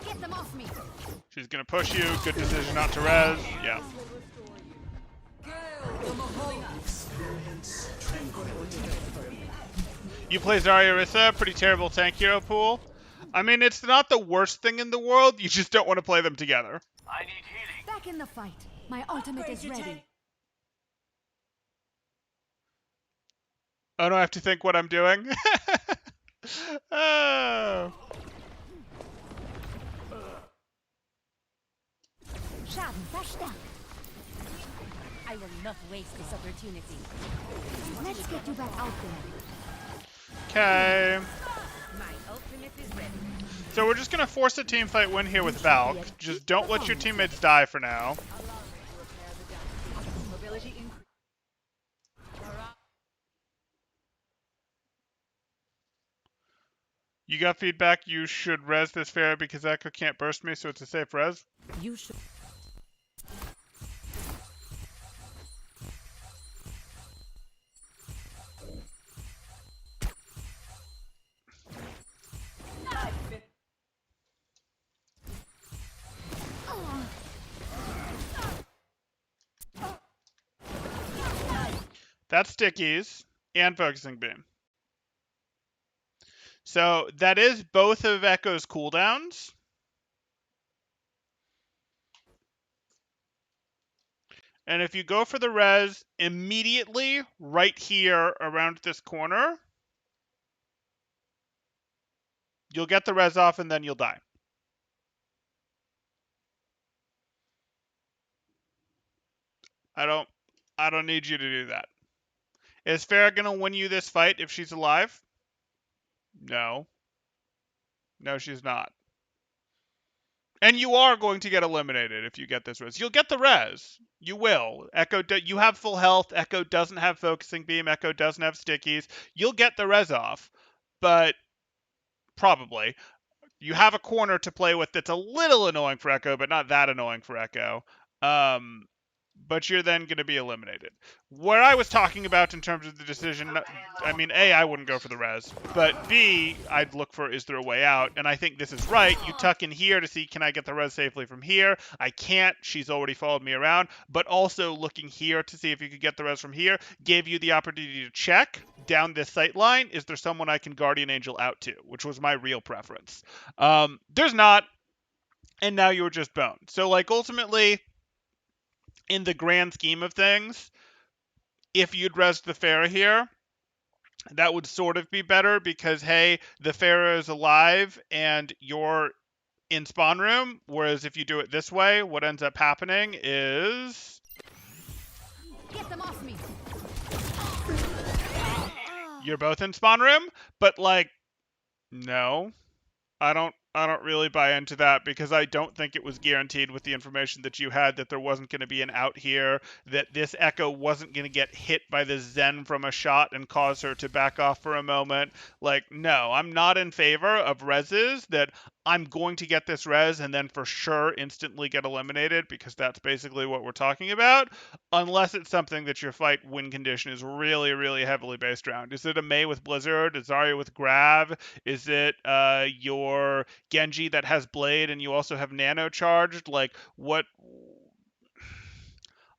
B: Get them off me.
A: She's gonna push you. Good decision not to res. Yeah. You play Zarya Orisa, pretty terrible tank hero pool. I mean, it's not the worst thing in the world. You just don't want to play them together.
B: Back in the fight. My ultimate is ready.
A: Oh no, I have to think what I'm doing. Oh.
B: Schaden verstärkt.
C: I will not waste this opportunity.
B: Let's get you back out there.
A: Okay.
C: My ultimate is ready.
A: So we're just gonna force a team fight win here with Valk. Just don't let your teammates die for now. You got feedback you should res this Pharah because Echo can't burst me, so it's a safe res.
B: You should.
A: That's stickies and focusing beam. So that is both of Echo's cooldowns. And if you go for the res immediately right here around this corner, you'll get the res off and then you'll die. I don't need you to do that. Is Pharah gonna win you this fight if she's alive? No. No, she's not. And you are going to get eliminated if you get this res. You'll get the res. You will. Echo, you have full health. Echo doesn't have focusing beam. Echo doesn't have stickies. You'll get the res off, but probably. You have a corner to play with that's a little annoying for Echo, but not that annoying for Echo. But you're then going to be eliminated. Where I was talking about in terms of the decision, I mean, A, I wouldn't go for the res, but B, I'd look for, is there a way out? And I think this is right. You tuck in here to see, can I get the res safely from here? I can't. She's already followed me around. But also looking here to see if you could get the res from here gave you the opportunity to check down this sight line. Is there someone I can Guardian Angel out to? Which was my real preference. There's not. And now you were just boned. So, like, ultimately, in the grand scheme of things, if you'd res the Pharah here, that would sort of be better because, hey, the Pharaoh's alive and you're in spawn room. Whereas if you do it this way, what ends up happening is
C: Get them off me.
A: you're both in spawn room, but like, no. I don't really buy into that because I don't think it was guaranteed with the information that you had that there wasn't going to be an out here, that this Echo wasn't going to get hit by the Zen from a shot and cause her to back off for a moment. Like, no, I'm not in favor of reses that I'm going to get this res and then for sure instantly get eliminated, because that's basically what we're talking about, unless it's something that your fight win condition is really, really heavily based around. Is it a Mei with Blizzard? Is Zarya with Grav? Is it your Genji that has Blade and you also have Nano charged? Like, what?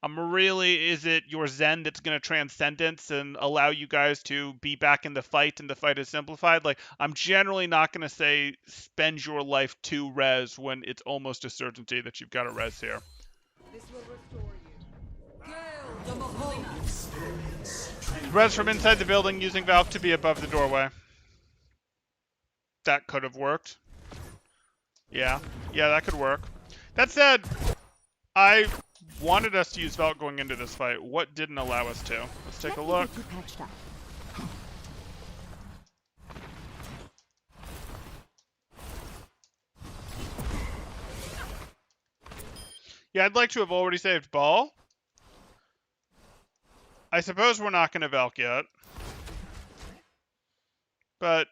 A: Is it your Zen that's going to Transcendence and allow you guys to be back in the fight and the fight is simplified? Like, I'm generally not going to say spend your life to res when it's almost a certainty that you've got a res here.
C: This will restore you.
A: Res from inside the building using Valk to be above the doorway. That could have worked. Yeah, that could work. That said, I wanted us to use Valk going into this fight. What didn't allow us to? Let's take a look. Yeah, I'd like to have already saved ball. I suppose we're not going to Valk yet. But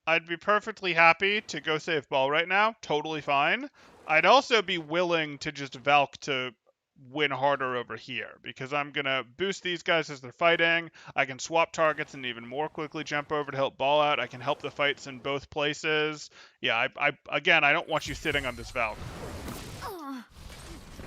A: I'd be perfectly happy to go save ball right now. Totally fine. I'd also be willing to just Valk to win harder over here, because I'm going to boost these guys as they're fighting. I can swap targets and even more quickly jump over to help ball out. I can help the fights in both places. Yeah, again, I don't want you sitting on this Valk.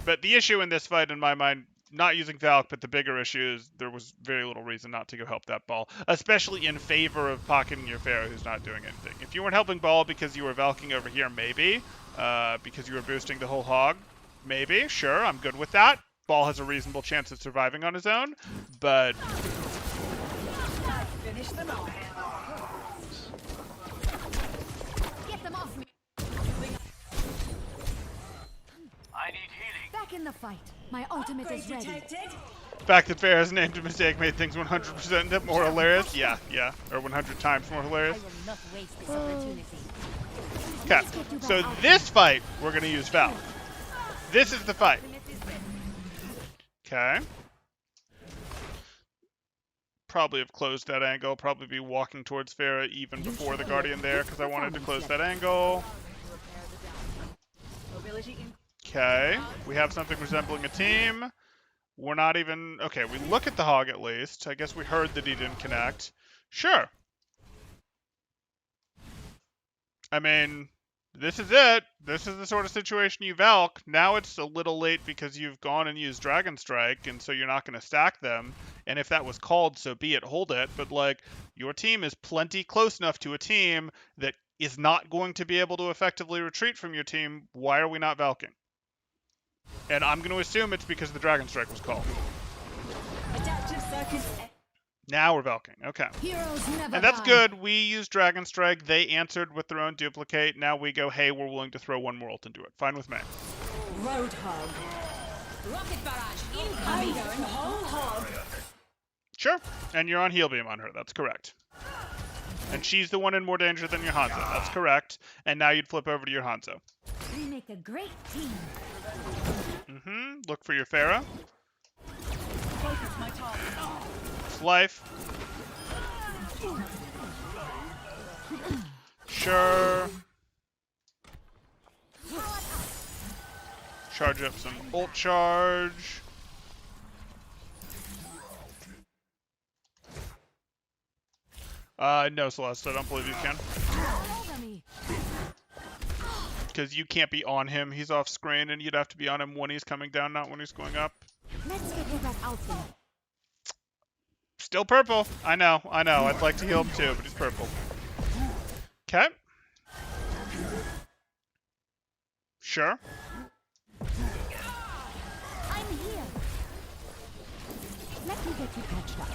A: But the issue in this fight, in my mind, not using Valk, but the bigger issue is there was very little reason not to go help that ball, especially in favor of pocketing your Pharaoh who's not doing anything. If you weren't helping ball because you were Valking over here, maybe. Because you were boosting the whole hog, maybe. Sure, I'm good with that. Ball has a reasonable chance of surviving on his own, but...
C: Finish them off. Get them off me.
F: I need healing.
B: Back in the fight. My ultimate is ready.
A: The fact that Pharaoh's named a mistake made things 100% more hilarious. Yeah. Or 100 times more
C: I
A: hilarious.
C: will not waste this opportunity.
A: Okay, so this fight, we're going to use Valk. This is the fight. Okay. Probably have closed that angle. Probably be walking towards Pharah even before the Guardian there, because I wanted to close that angle. Okay, we have something resembling a team. We're not even... Okay, we look at the hog at least. I guess we heard that he didn't connect. Sure. I mean, this is it. This is the sort of situation you Valk. Now it's a little late because you've gone and used Dragon Strike, and so you're not going to stack them. And if that was called, so be it, hold it. But, like, your team is plenty close enough to a team that is not going to be able to effectively retreat from your team. Why are we not Valking? And I'm going to assume it's because the Dragon Strike was called. Now we're Valking. Okay. And that's good. We used Dragon Strike. They answered with their own duplicate. Now we go, hey, we're willing to throw one more ult into it. Fine with me.
E: Roadhog.
C: Rocket barrage incoming.
E: Whole hog.
A: Sure. And you're on heal beam on her. That's correct. And she's the one in more danger than your Hanzo. That's correct. And now you'd flip over to your Hanzo.
B: We make a great team.
A: Look for your Pharah. It's life. Sure. Charge up some ult charge. No, Celeste, I don't believe you can. Because you can't be on him. He's off screen, and you'd have to be on him when he's coming down, not when he's going up.
B: Let's get him back out there.
A: Still purple. I know. I'd like to heal him too, but he's purple. Okay. Sure.
B: I'm here. Let me get you patched up.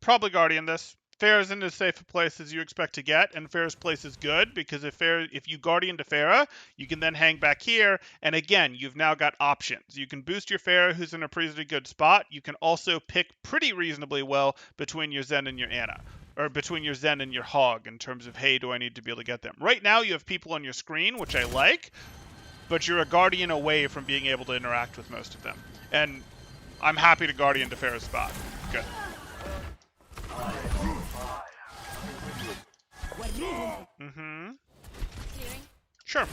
A: probably Guardian this. Fair is in as safe a place as you expect to get, and Fair's place is good because if you Guardian to Farah, you can then hang back here, and again, you've now got options. You can boost your Farah, who's in a pretty good spot. You can also pick pretty reasonably well between your Zen and your Anna, or between your Zen and your Hog in terms of, hey, do I need to be able to get them? Right now, you have people on your screen, which I like, but you're a Guardian away from being able to interact with most of them. And I'm happy to Guardian to Farah's spot. Good. Mm-hmm. Sure.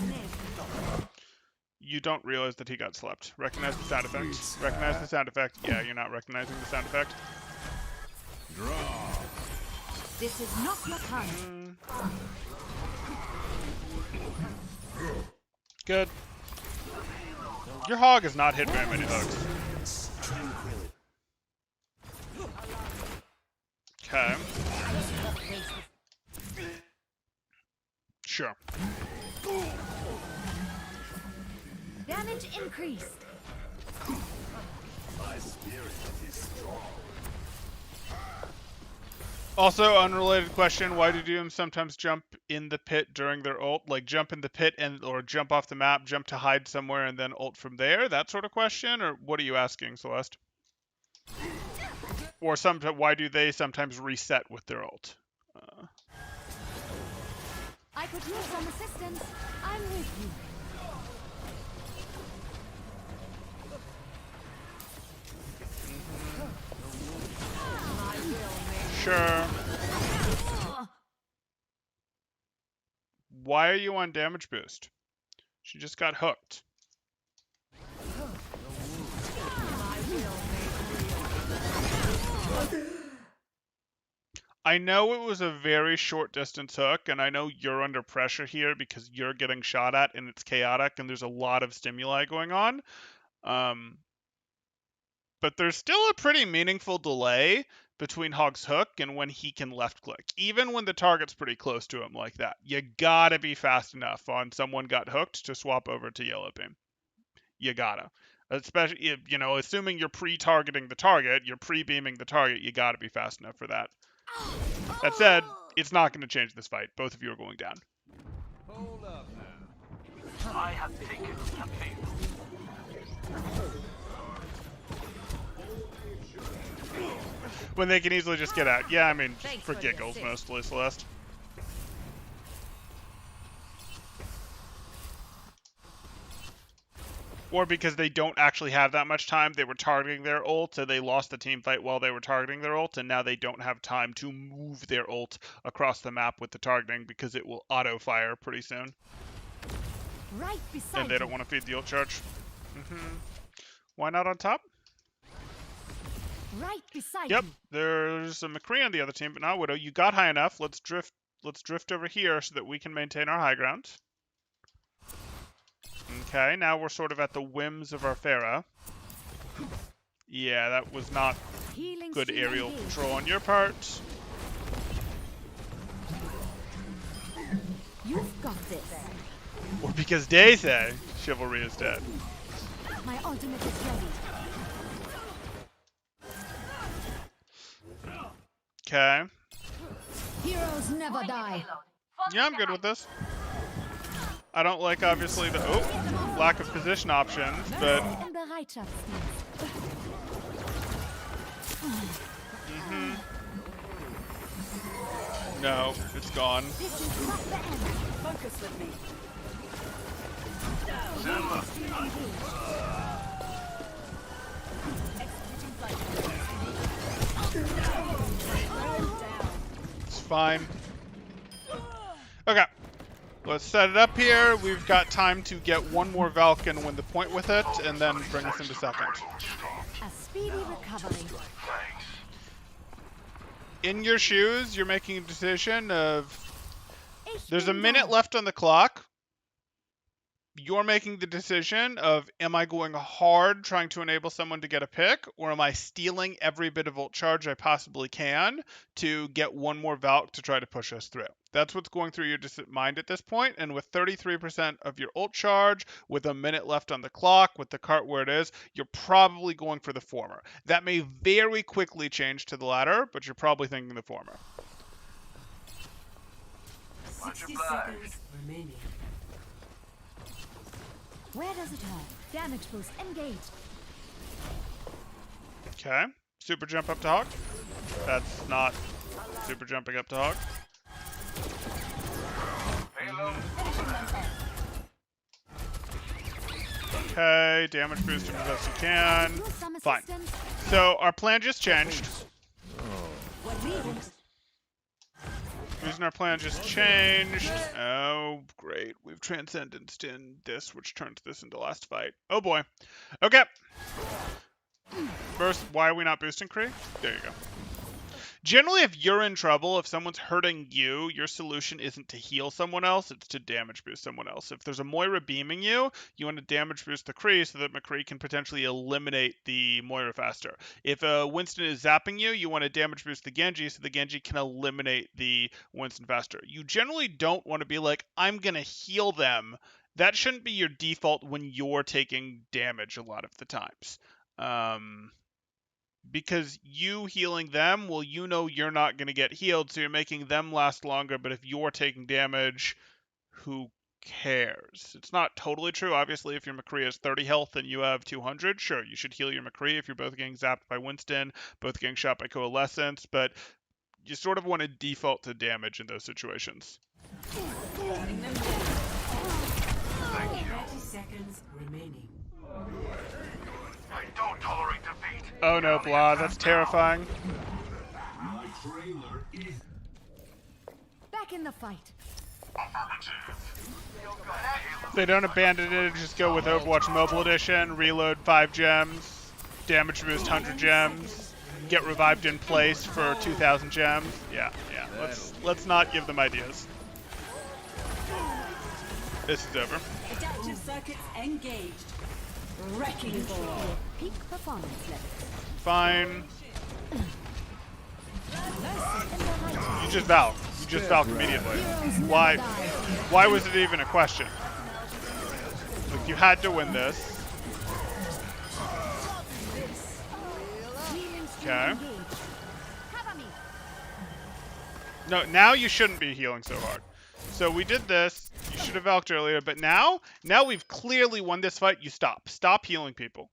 A: You don't realize that he got slept. Recognize the sound effect. Recognize the sound effect. Yeah, you're not recognizing the sound effect.
D: This is not your time.
A: Good. Your Hog has not hit very many hooks. Okay. Sure.
D: Damage increased.
A: Also, unrelated question, why do Doom sometimes jump in the pit during their ult? Like jump in the pit or jump off the map, jump to hide somewhere, and then ult from there? That sort of question? Or what are you asking, Celeste? Or why do they sometimes reset with their ult?
D: I could use some assistance. I'm with you.
A: Sure. Why are you on damage boost? She just got hooked. I know it was a very short distance hook, and I know you're under pressure here because you're getting shot at and it's chaotic and there's a lot of stimuli going on. But there's still a pretty meaningful delay between Hog's hook and when he can left click. Even when the target's pretty close to him like that. You gotta be fast enough on someone got hooked to swap over to yellow beam. You gotta. Especially, assuming you're pre-targeting the target, you're pre-beaming the target, you gotta be fast enough for that. That said, it's not going to change this fight. Both of you are going down.
F: Hold up now. I have taken the field.
A: When they can easily just get out. Yeah, I mean, just
C: Thanks
A: for
C: for the
A: giggles
C: assist.
A: mostly, Celeste. Or because they don't actually have that much time. They were targeting their ult, so they lost the team fight while they were targeting their ult, and now they don't have time to move their ult across the map with the targeting because it will auto-fire pretty soon.
D: Right beside
A: And they don't
D: you.
A: want to feed the ult charge. Why not on top?
D: Right beside
A: Yep,
D: you.
A: there's a McCree on the other team, but not Widow. You got high enough. Let's drift over here so that we can maintain our high ground. Okay, now we're sort of at the whims of our Pharah. Yeah, that was not
D: Healing
A: good
D: stream
A: aerial
D: engaged.
A: control on your part.
D: You've got this.
A: Or because they say chivalry is dead.
D: My ultimate is ready.
A: Okay.
D: Heroes never die.
A: Yeah, I'm good with this. I don't like, obviously, the lack of position options, but
D: In Bereitschaftsdienst.
A: no, it's gone.
D: This is not the end.
E: Focus with me.
A: It's fine. Okay. Let's set it up here. We've got time to get one more Valk and win the point with it, and then bring us into second.
D: A speedy recovery.
A: In your shoes, you're making a decision of...
D: Ich
A: There's a
D: bin
A: minute
D: da.
A: left on the clock. You're making the decision of, am I going hard trying to enable someone to get a pick, or am I stealing every bit of ult charge I possibly can to get one more Valk to try to push us through? That's what's going through your mind at this point, and with 33% of your ult charge, with a minute left on the clock, with the cart where it is, you're probably going for the former. That may very quickly change to the latter, but you're probably thinking the former.
E: 60 seconds remaining.
B: Where does it hurt? Damage boost engaged.
A: Okay, super jump up to Hawk. That's not super jumping up to Hawk. Okay, damage boost as best you can.
B: Use some
A: Fine.
B: assistance.
A: So our plan just changed. Reason our plan just changed. Oh, great. We've transcendenced in this, which turned this into last fight. Oh boy. Okay. First, why are we not boosting Kree? There you go. Generally, if you're in trouble, if someone's hurting you, your solution isn't to heal someone else, it's to damage boost someone else. If there's a Moira beaming you, you want to damage boost the Kree so that McCree can potentially eliminate the Moira faster. If Winston is zapping you, you want to damage boost the Genji so the Genji can eliminate the Winston faster. You generally don't want to be like, I'm going to heal them. That shouldn't be your default when you're taking damage a lot of the times. Because you healing them, well, you know you're not going to get healed, so you're making them last longer, but if you're taking damage, who cares? It's not totally true. Obviously, if your McCree has 30 health and you have 200, sure, you should heal your McCree if you're both getting zapped by Winston, both getting shot by Coalescence, but you sort of want to default to damage in those situations.
E: 30 seconds remaining.
F: I don't tolerate defeat.
A: Oh no, Blah, that's terrifying.
F: My trailer is
B: Back in the fight.
A: If they don't abandon it, just go with Overwatch Mobile Edition, reload 5 gems, damage boost 100 gems, get revived in place for 2,000 gems. Yeah. Let's not give them ideas. This is over.
E: Adaptive circuits engaged. Wrecking ball.
B: Peak performance level.
A: Fine. You just Valk. You just Valk immediately. Why? Why was it even a question? Like, you had to win this. Okay. No, now you shouldn't be healing so hard. So we did this. You should have Valked earlier, but now we've clearly won this fight. You stop. Stop healing people.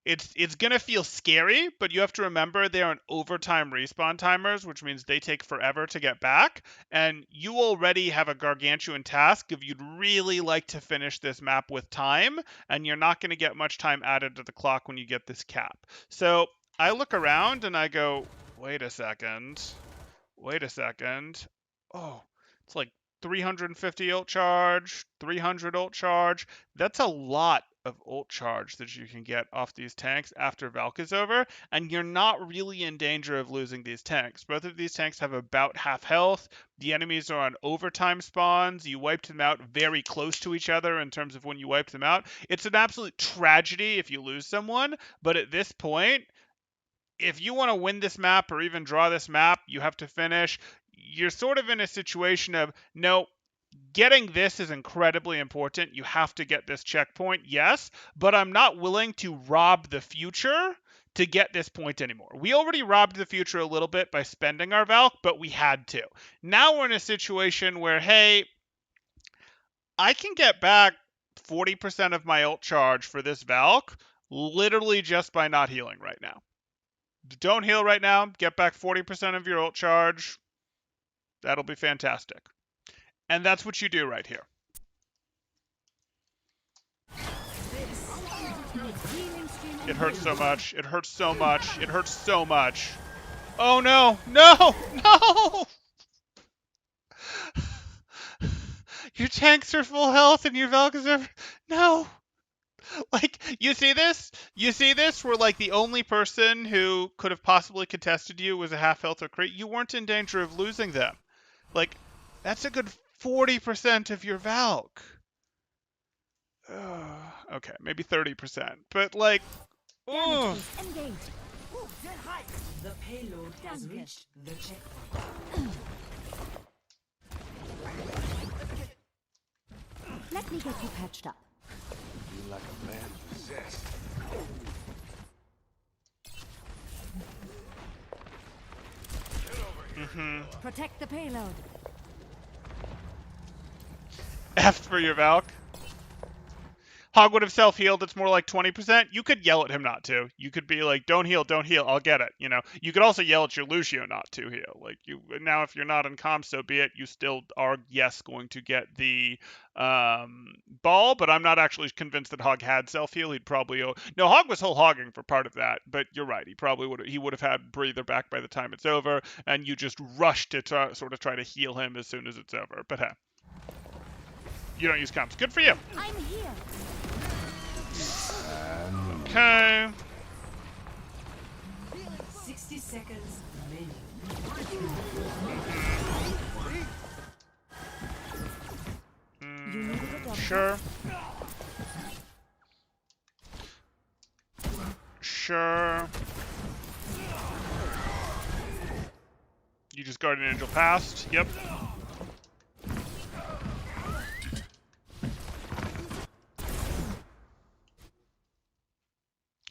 A: It's gonna feel scary, but you have to remember they are on overtime respawn timers, which means they take forever to get back. And you already have a gargantuan task if you'd really like to finish this map with time, and you're not gonna get much time added to the clock when you get this cap. So I look around and I go, wait a second. Oh, it's like 350 ult charge, 300 ult charge. That's a lot of ult charge that you can get off these tanks after Valk is over, and you're not really in danger of losing these tanks. Both of these tanks have about half health. The enemies are on overtime spawns. You wiped them out very close to each other in terms of when you wiped them out. It's an absolute tragedy if you lose someone, but at this point, if you want to win this map or even draw this map, you have to finish. You're sort of in a situation of, no, getting this is incredibly important. You have to get this checkpoint, yes, but I'm not willing to rob the future to get this point anymore. We already robbed the future a little bit by spending our Valk, but we had to. Now we're in a situation where, hey, I can get back 40% of my ult charge for this Valk literally just by not healing right now. Don't heal right now. Get back 40% of your ult charge. That'll be fantastic. And that's what you do right here. It hurts so much. It hurts so much. It hurts so much. Oh no! No! No! Your tanks are full health and your Valk is over. No! Like, you see this? You see this? Where, like, the only person who could have possibly contested you was a half health or crit. You weren't in danger of losing them. Like, that's a good 40% of your Valk. Okay, maybe 30%. But, like,
B: Damage boost engaged.
E: The payload has reached the checkpoint.
B: Let me get you patched up.
F: You like a man possessed.
B: Protect the payload.
A: F for your Valk. Hog would have self-healed. It's more like 20%. You could yell at him not to. You could be like, don't heal, don't heal. I'll get it. You know, you could also yell at your Lucio not to heal. Like you now, if you're not in comms, so be it. You still are, yes, going to get the ball, but I'm not actually convinced that Hog had self-heal. He'd probably no, Hog was whole hogging for part of that, but you're right. He probably would have had breather back by the time it's over, and you just rush to sort of try to heal him as soon as it's over. But hey, you don't use comms. Good for you.
B: I'm here.
A: Okay.
E: 60 seconds remaining.
B: You needed a doctor.
A: Sure. Sure. You just Guardian Angel passed. Yep.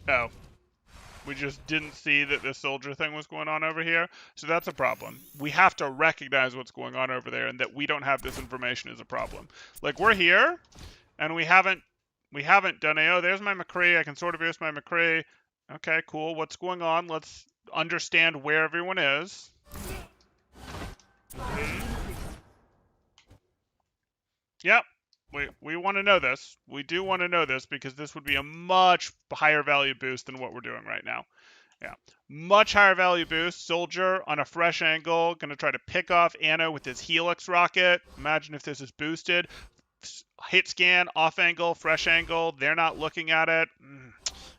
A: Oh. We just didn't see that this soldier thing was going on over here. So that's a problem. We have to recognize what's going on over there, and that we don't have this information is a problem. Like, we're here, and we haven't done a, oh, there's my McCree. I can sort of use my McCree. Okay, cool. What's going on? Let's understand where everyone is. Yep. We want to know this. We do want to know this because this would be a much higher value boost than what we're doing right now. Yeah. Much higher value boost. Soldier on a fresh angle. Going to try to pick off Anna with his Helix rocket. Imagine if this is boosted. Hit scan, off angle, fresh angle. They're not looking at it.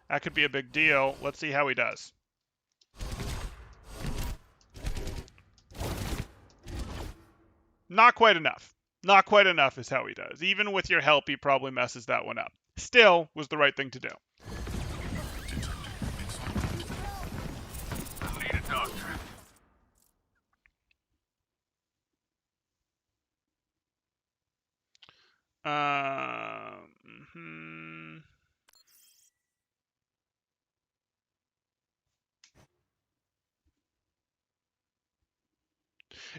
A: That could be a big deal. Let's see how he does. Not quite enough. Not quite enough is how he does. Even with your help, he probably messes that one up. Still, was the right thing to do.
F: I need a doctor.
A: Hmm.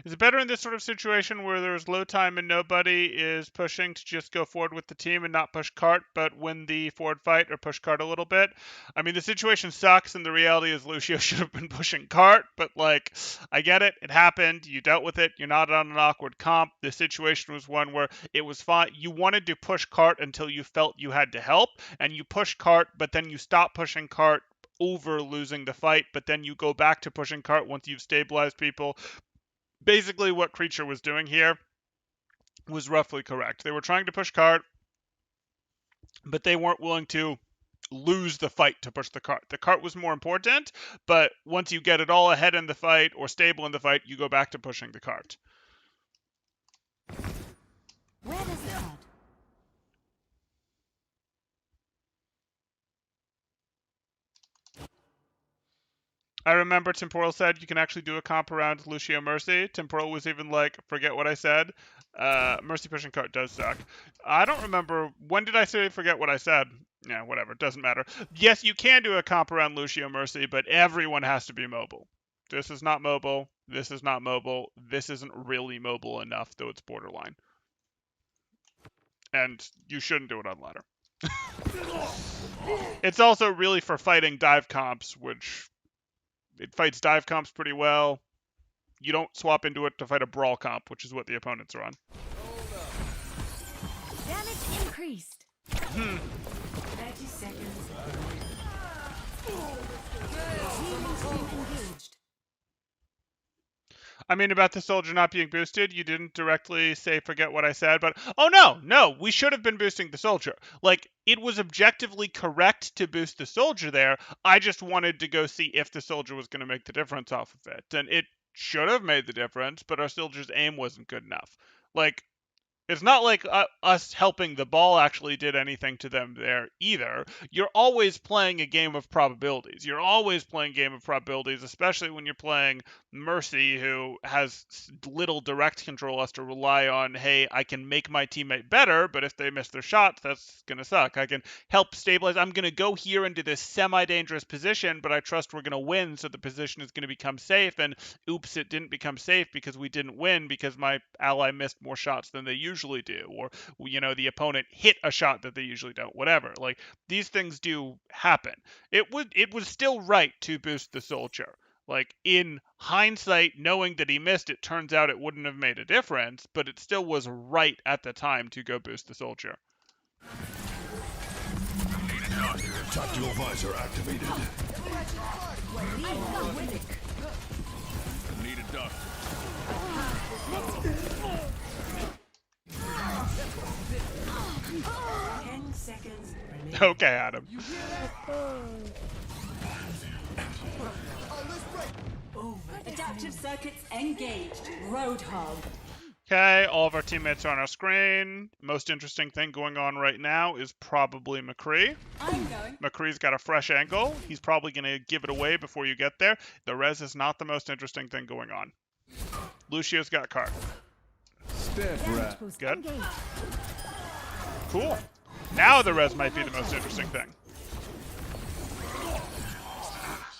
A: Is it better in this sort of situation where there's low time and nobody is pushing to just go forward with the team and not push cart, but win the forward fight or push cart a little bit? I mean, the situation sucks, and the reality is Lucio should have been pushing cart, but like, I get it. It happened. You dealt with it. You're not on an awkward comp. The situation was one where it was fine. You wanted to push cart until you felt you had to help, and you pushed cart, but then you stopped pushing cart over losing the fight, but then you go back to pushing cart once you've stabilized people. Basically, what Creature was doing here was roughly correct. They were trying to push cart, but they weren't willing to lose the fight to push the cart. The cart was more important, but once you get it all ahead in the fight or stable in the fight, you go back to pushing the cart.
B: Where does it head?
A: I remember Temporal said you can actually do a comp around Lucio Mercy. Temporal was even like, forget what I said. Mercy pushing cart does suck. I don't remember, when did I say forget what I said? Yeah, whatever, doesn't matter. Yes, you can do a comp around Lucio Mercy, but everyone has to be mobile. This is not mobile. This is not mobile. This isn't really mobile enough, though it's borderline. And you shouldn't do it on ladder. It's also really for fighting dive comps, which it fights dive comps pretty well. You don't swap into it to fight a brawl comp, which is what the opponents are on.
B: Damage increased.
E: 30 seconds.
B: Healing stream engaged.
A: I mean, about the soldier not being boosted, you didn't directly say forget what I said, but oh no, we should have been boosting the soldier. Like, it was objectively correct to boost the soldier there. I just wanted to go see if the soldier was going to make the difference off of it. And it should have made the difference, but our soldier's aim wasn't good enough. Like, It's not like us helping the ball actually did anything to them there either. You're always playing a game of probabilities. You're always playing a game of probabilities, especially when you're playing Mercy, who has little direct control, has to rely on, hey, I can make my teammate better, but if they miss their shots, that's going to suck. I can help stabilize. I'm going to go here into this semi-dangerous position, but I trust we're going to win, so the position is going to become safe, and oops, it didn't become safe because we didn't win because my ally missed more shots than they usually do, or the opponent hit a shot that they usually don't, whatever. Like, these things do happen. It was still right to boost the soldier. Like, in hindsight, knowing that he missed, it turns out it wouldn't have made a difference, but it still was right at the time to go boost the soldier.
G: Tactical visor activated. Need a doctor.
E: 10 seconds remaining.
A: Okay, Adam.
B: Adaptive circuits engaged. Roadhog.
A: Okay, all of our teammates are on our screen. Most interesting thing going on right now is probably McCree.
B: I'm going.
A: McCree's got a fresh angle. He's probably going to give it away before you get there. The res is not the most interesting thing going on. Lucio's got card.
G: Step rat.
A: Good. Cool. Now the res might be the most interesting thing.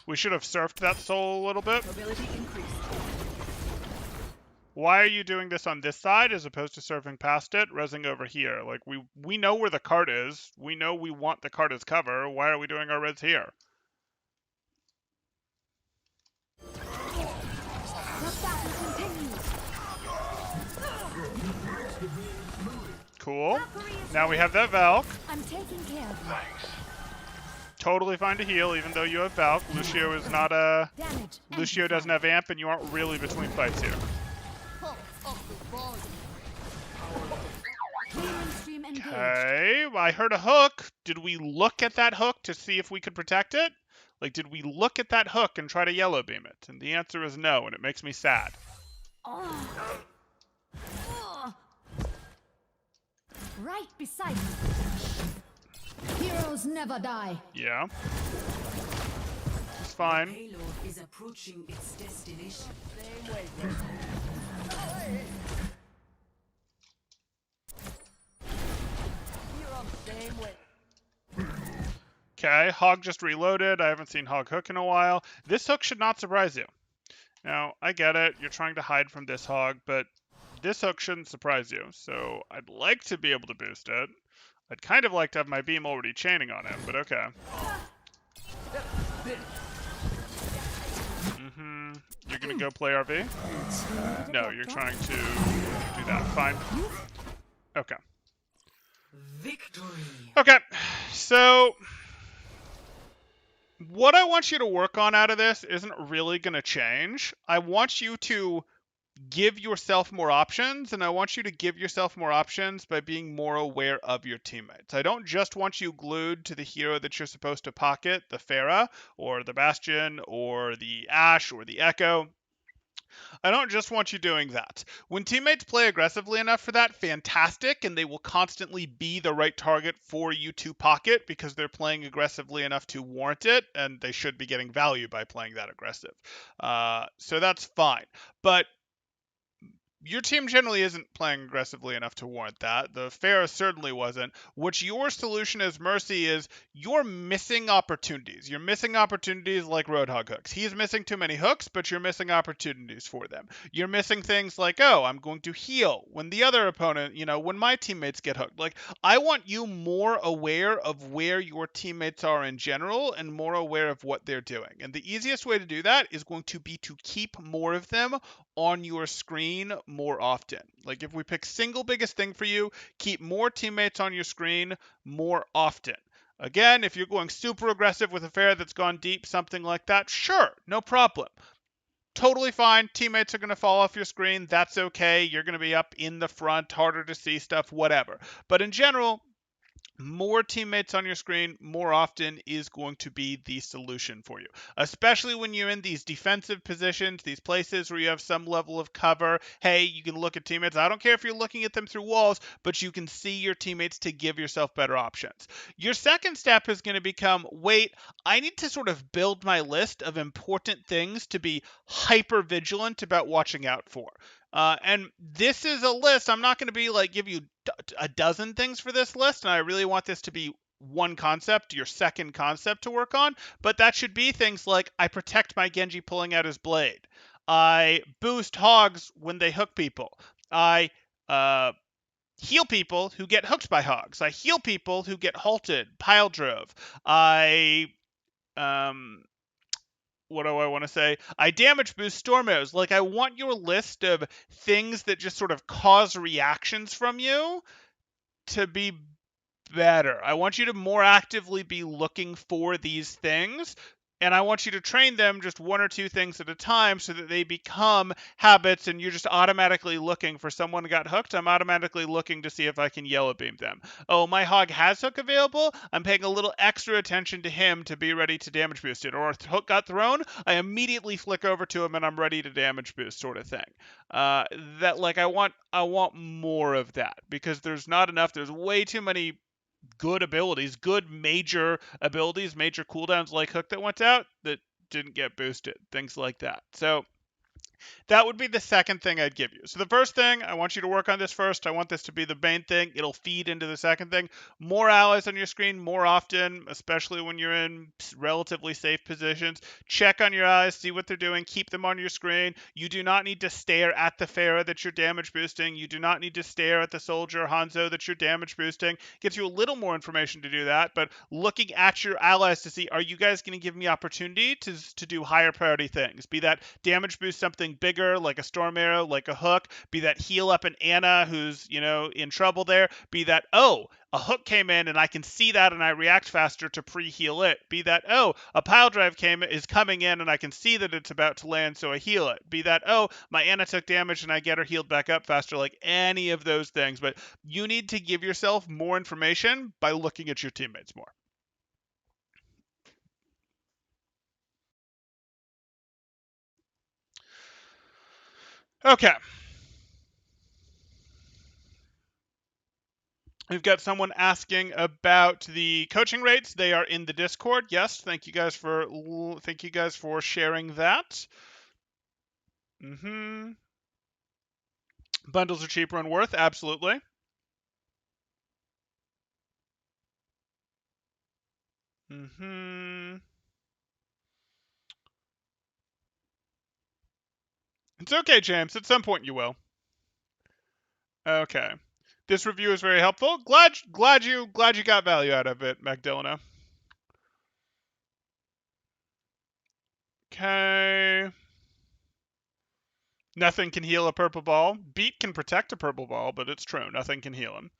A: We should have surfed that soul a little bit.
B: Mobility increased.
A: Why are you doing this on this side as opposed to surfing past it, resing over here? Like, we know where the cart is. We know we want the cart as cover. Why are we doing our res here?
D: The battle continues.
A: Cool. Now we have that Valk.
D: I'm taking care of you.
A: Totally fine to heal, even though you have Valk. Lucio is not a...
D: Damage.
A: Lucio doesn't have amp, and you aren't really between fights here.
D: Healing stream engaged.
A: Okay, I heard a hook. Did we look at that hook to see if we could protect it? Like, did we look at that hook and try to yellow beam it? And the answer is no, and it makes me sad.
D: Oh. Oh. Right beside me. Heroes never die.
A: Yeah. It's fine.
E: Payload is approaching its destination.
A: Okay, Hog just reloaded. I haven't seen Hog hook in a while. This hook should not surprise you. Now, I get it. You're trying to hide from this Hog, but this hook shouldn't surprise you. So I'd like to be able to boost it. I'd kind of like to have my beam already chaining on him, but okay. You're gonna go play RV? No, you're trying to do that. Fine. Okay.
E: Victory.
A: Okay, so what I want you to work on out of this isn't really going to change. I want you to give yourself more options, and I want you to give yourself more options by being more aware of your teammates. I don't just want you glued to the hero that you're supposed to pocket, the Pharah, or the Bastion, or the Ashe, or the Echo. I don't just want you doing that. When teammates play aggressively enough for that, fantastic, and they will constantly be the right target for you to pocket because they're playing aggressively enough to warrant it, and they should be getting value by playing that aggressive. So that's fine. But your team generally isn't playing aggressively enough to warrant that. The Pharah certainly wasn't. What your solution as Mercy is, you're missing opportunities. You're missing opportunities like Roadhog hooks. He's missing too many hooks, but you're missing opportunities for them. You're missing things like, oh, I'm going to heal when the other opponent, when my teammates get hooked. Like, I want you more aware of where your teammates are in general and more aware of what they're doing. And the easiest way to do that is going to be to keep more of them on your screen more often. Like, if we pick single biggest thing for you, keep more teammates on your screen more often. Again, if you're going super aggressive with a Pharah that's gone deep, something like that, sure, no problem. Totally fine. Teammates are going to fall off your screen. That's okay. You're going to be up in the front, harder to see stuff, whatever. But in general, more teammates on your screen more often is going to be the solution for you, especially when you're in these defensive positions, these places where you have some level of cover. Hey, you can look at teammates. I don't care if you're looking at them through walls, but you can see your teammates to give yourself better options. Your second step is going to become, wait, I need to sort of build my list of important things to be hyper vigilant about watching out for. And this is a list. I'm not going to be like give you a dozen things for this list, and I really want this to be one concept, your second concept to work on. But that should be things like I protect my Genji pulling out his blade. I boost hogs when they hook people. I heal people who get hooked by hogs. I heal people who get halted, pile drove. I what do I want to say? I damage boost storm arrows. Like I want your list of things that just sort of cause reactions from you to be better. I want you to more actively be looking for these things. And I want you to train them just one or two things at a time so that they become habits and you're just automatically looking for someone who got hooked. I'm automatically looking to see if I can yellow beam them. Oh, my hog has hook available. I'm paying a little extra attention to him to be ready to damage boost it. Or if hook got thrown, I immediately flick over to him and I'm ready to damage boost sort of thing. That like I want more of that because there's not enough. There's way too many good abilities, good major abilities, major cooldowns like Hook that went out that didn't get boosted, things like that. So that would be the second thing I'd give you. So the first thing, I want you to work on this first. I want this to be the main thing. It'll feed into the second thing. More allies on your screen more often, especially when you're in relatively safe positions. Check on your allies, see what they're doing, keep them on your screen. You do not need to stare at the Pharah that you're damage boosting. You do not need to stare at the soldier Hanzo that you're damage boosting. Gets you a little more information to do that, but looking at your allies to see, are you guys going to give me opportunity to do higher priority things? Be that damage boost something bigger, like a storm arrow, like a hook, be that heal up an Anna who's, in trouble there, be that, oh, a hook came in and I can see that and I react faster to pre-heal it. Be that, oh, a pile drive is coming in and I can see that it's about to land, so I heal it. Be that, oh, my Anna took damage and I get her healed back up faster, like any of those things. But you need to give yourself more information by looking at your teammates more. Okay. We've got someone asking about the coaching rates. They are in the Discord. Yes, thank you guys for sharing that. Bundles are cheaper and worth, absolutely. It's okay, James. At some point you will. Okay. This review is very helpful. Glad you got value out of it, Magdalena. Okay. Nothing can heal a purple ball. Beat can protect a purple ball, but it's true. Nothing can heal him.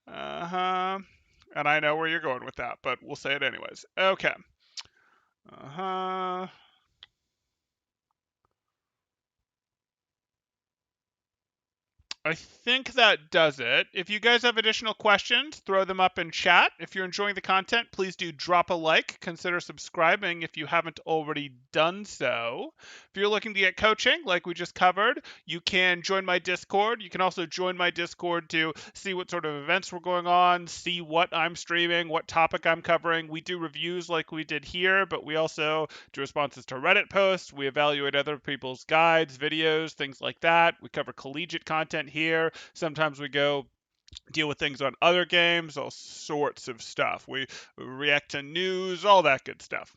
A: And I know where you're going with that, but we'll say it anyways. Okay. I think that does it. If you guys have additional questions, throw them up in chat. If you're enjoying the content, please do drop a like. Consider subscribing if you haven't already done so. If you're looking to get coaching, like we just covered, you can join my Discord. You can also join my Discord to see what sort of events were going on, see what I'm streaming, what topic I'm covering. We do reviews like we did here, but we also do responses to Reddit posts. We evaluate other people's guides, videos, things like that. We cover collegiate content here. Sometimes we go deal with things on other games, all sorts of stuff. We react to news, all that good stuff.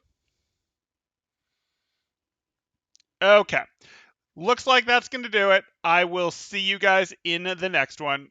A: Okay. Looks like that's going to do it. I will see you guys in the next one.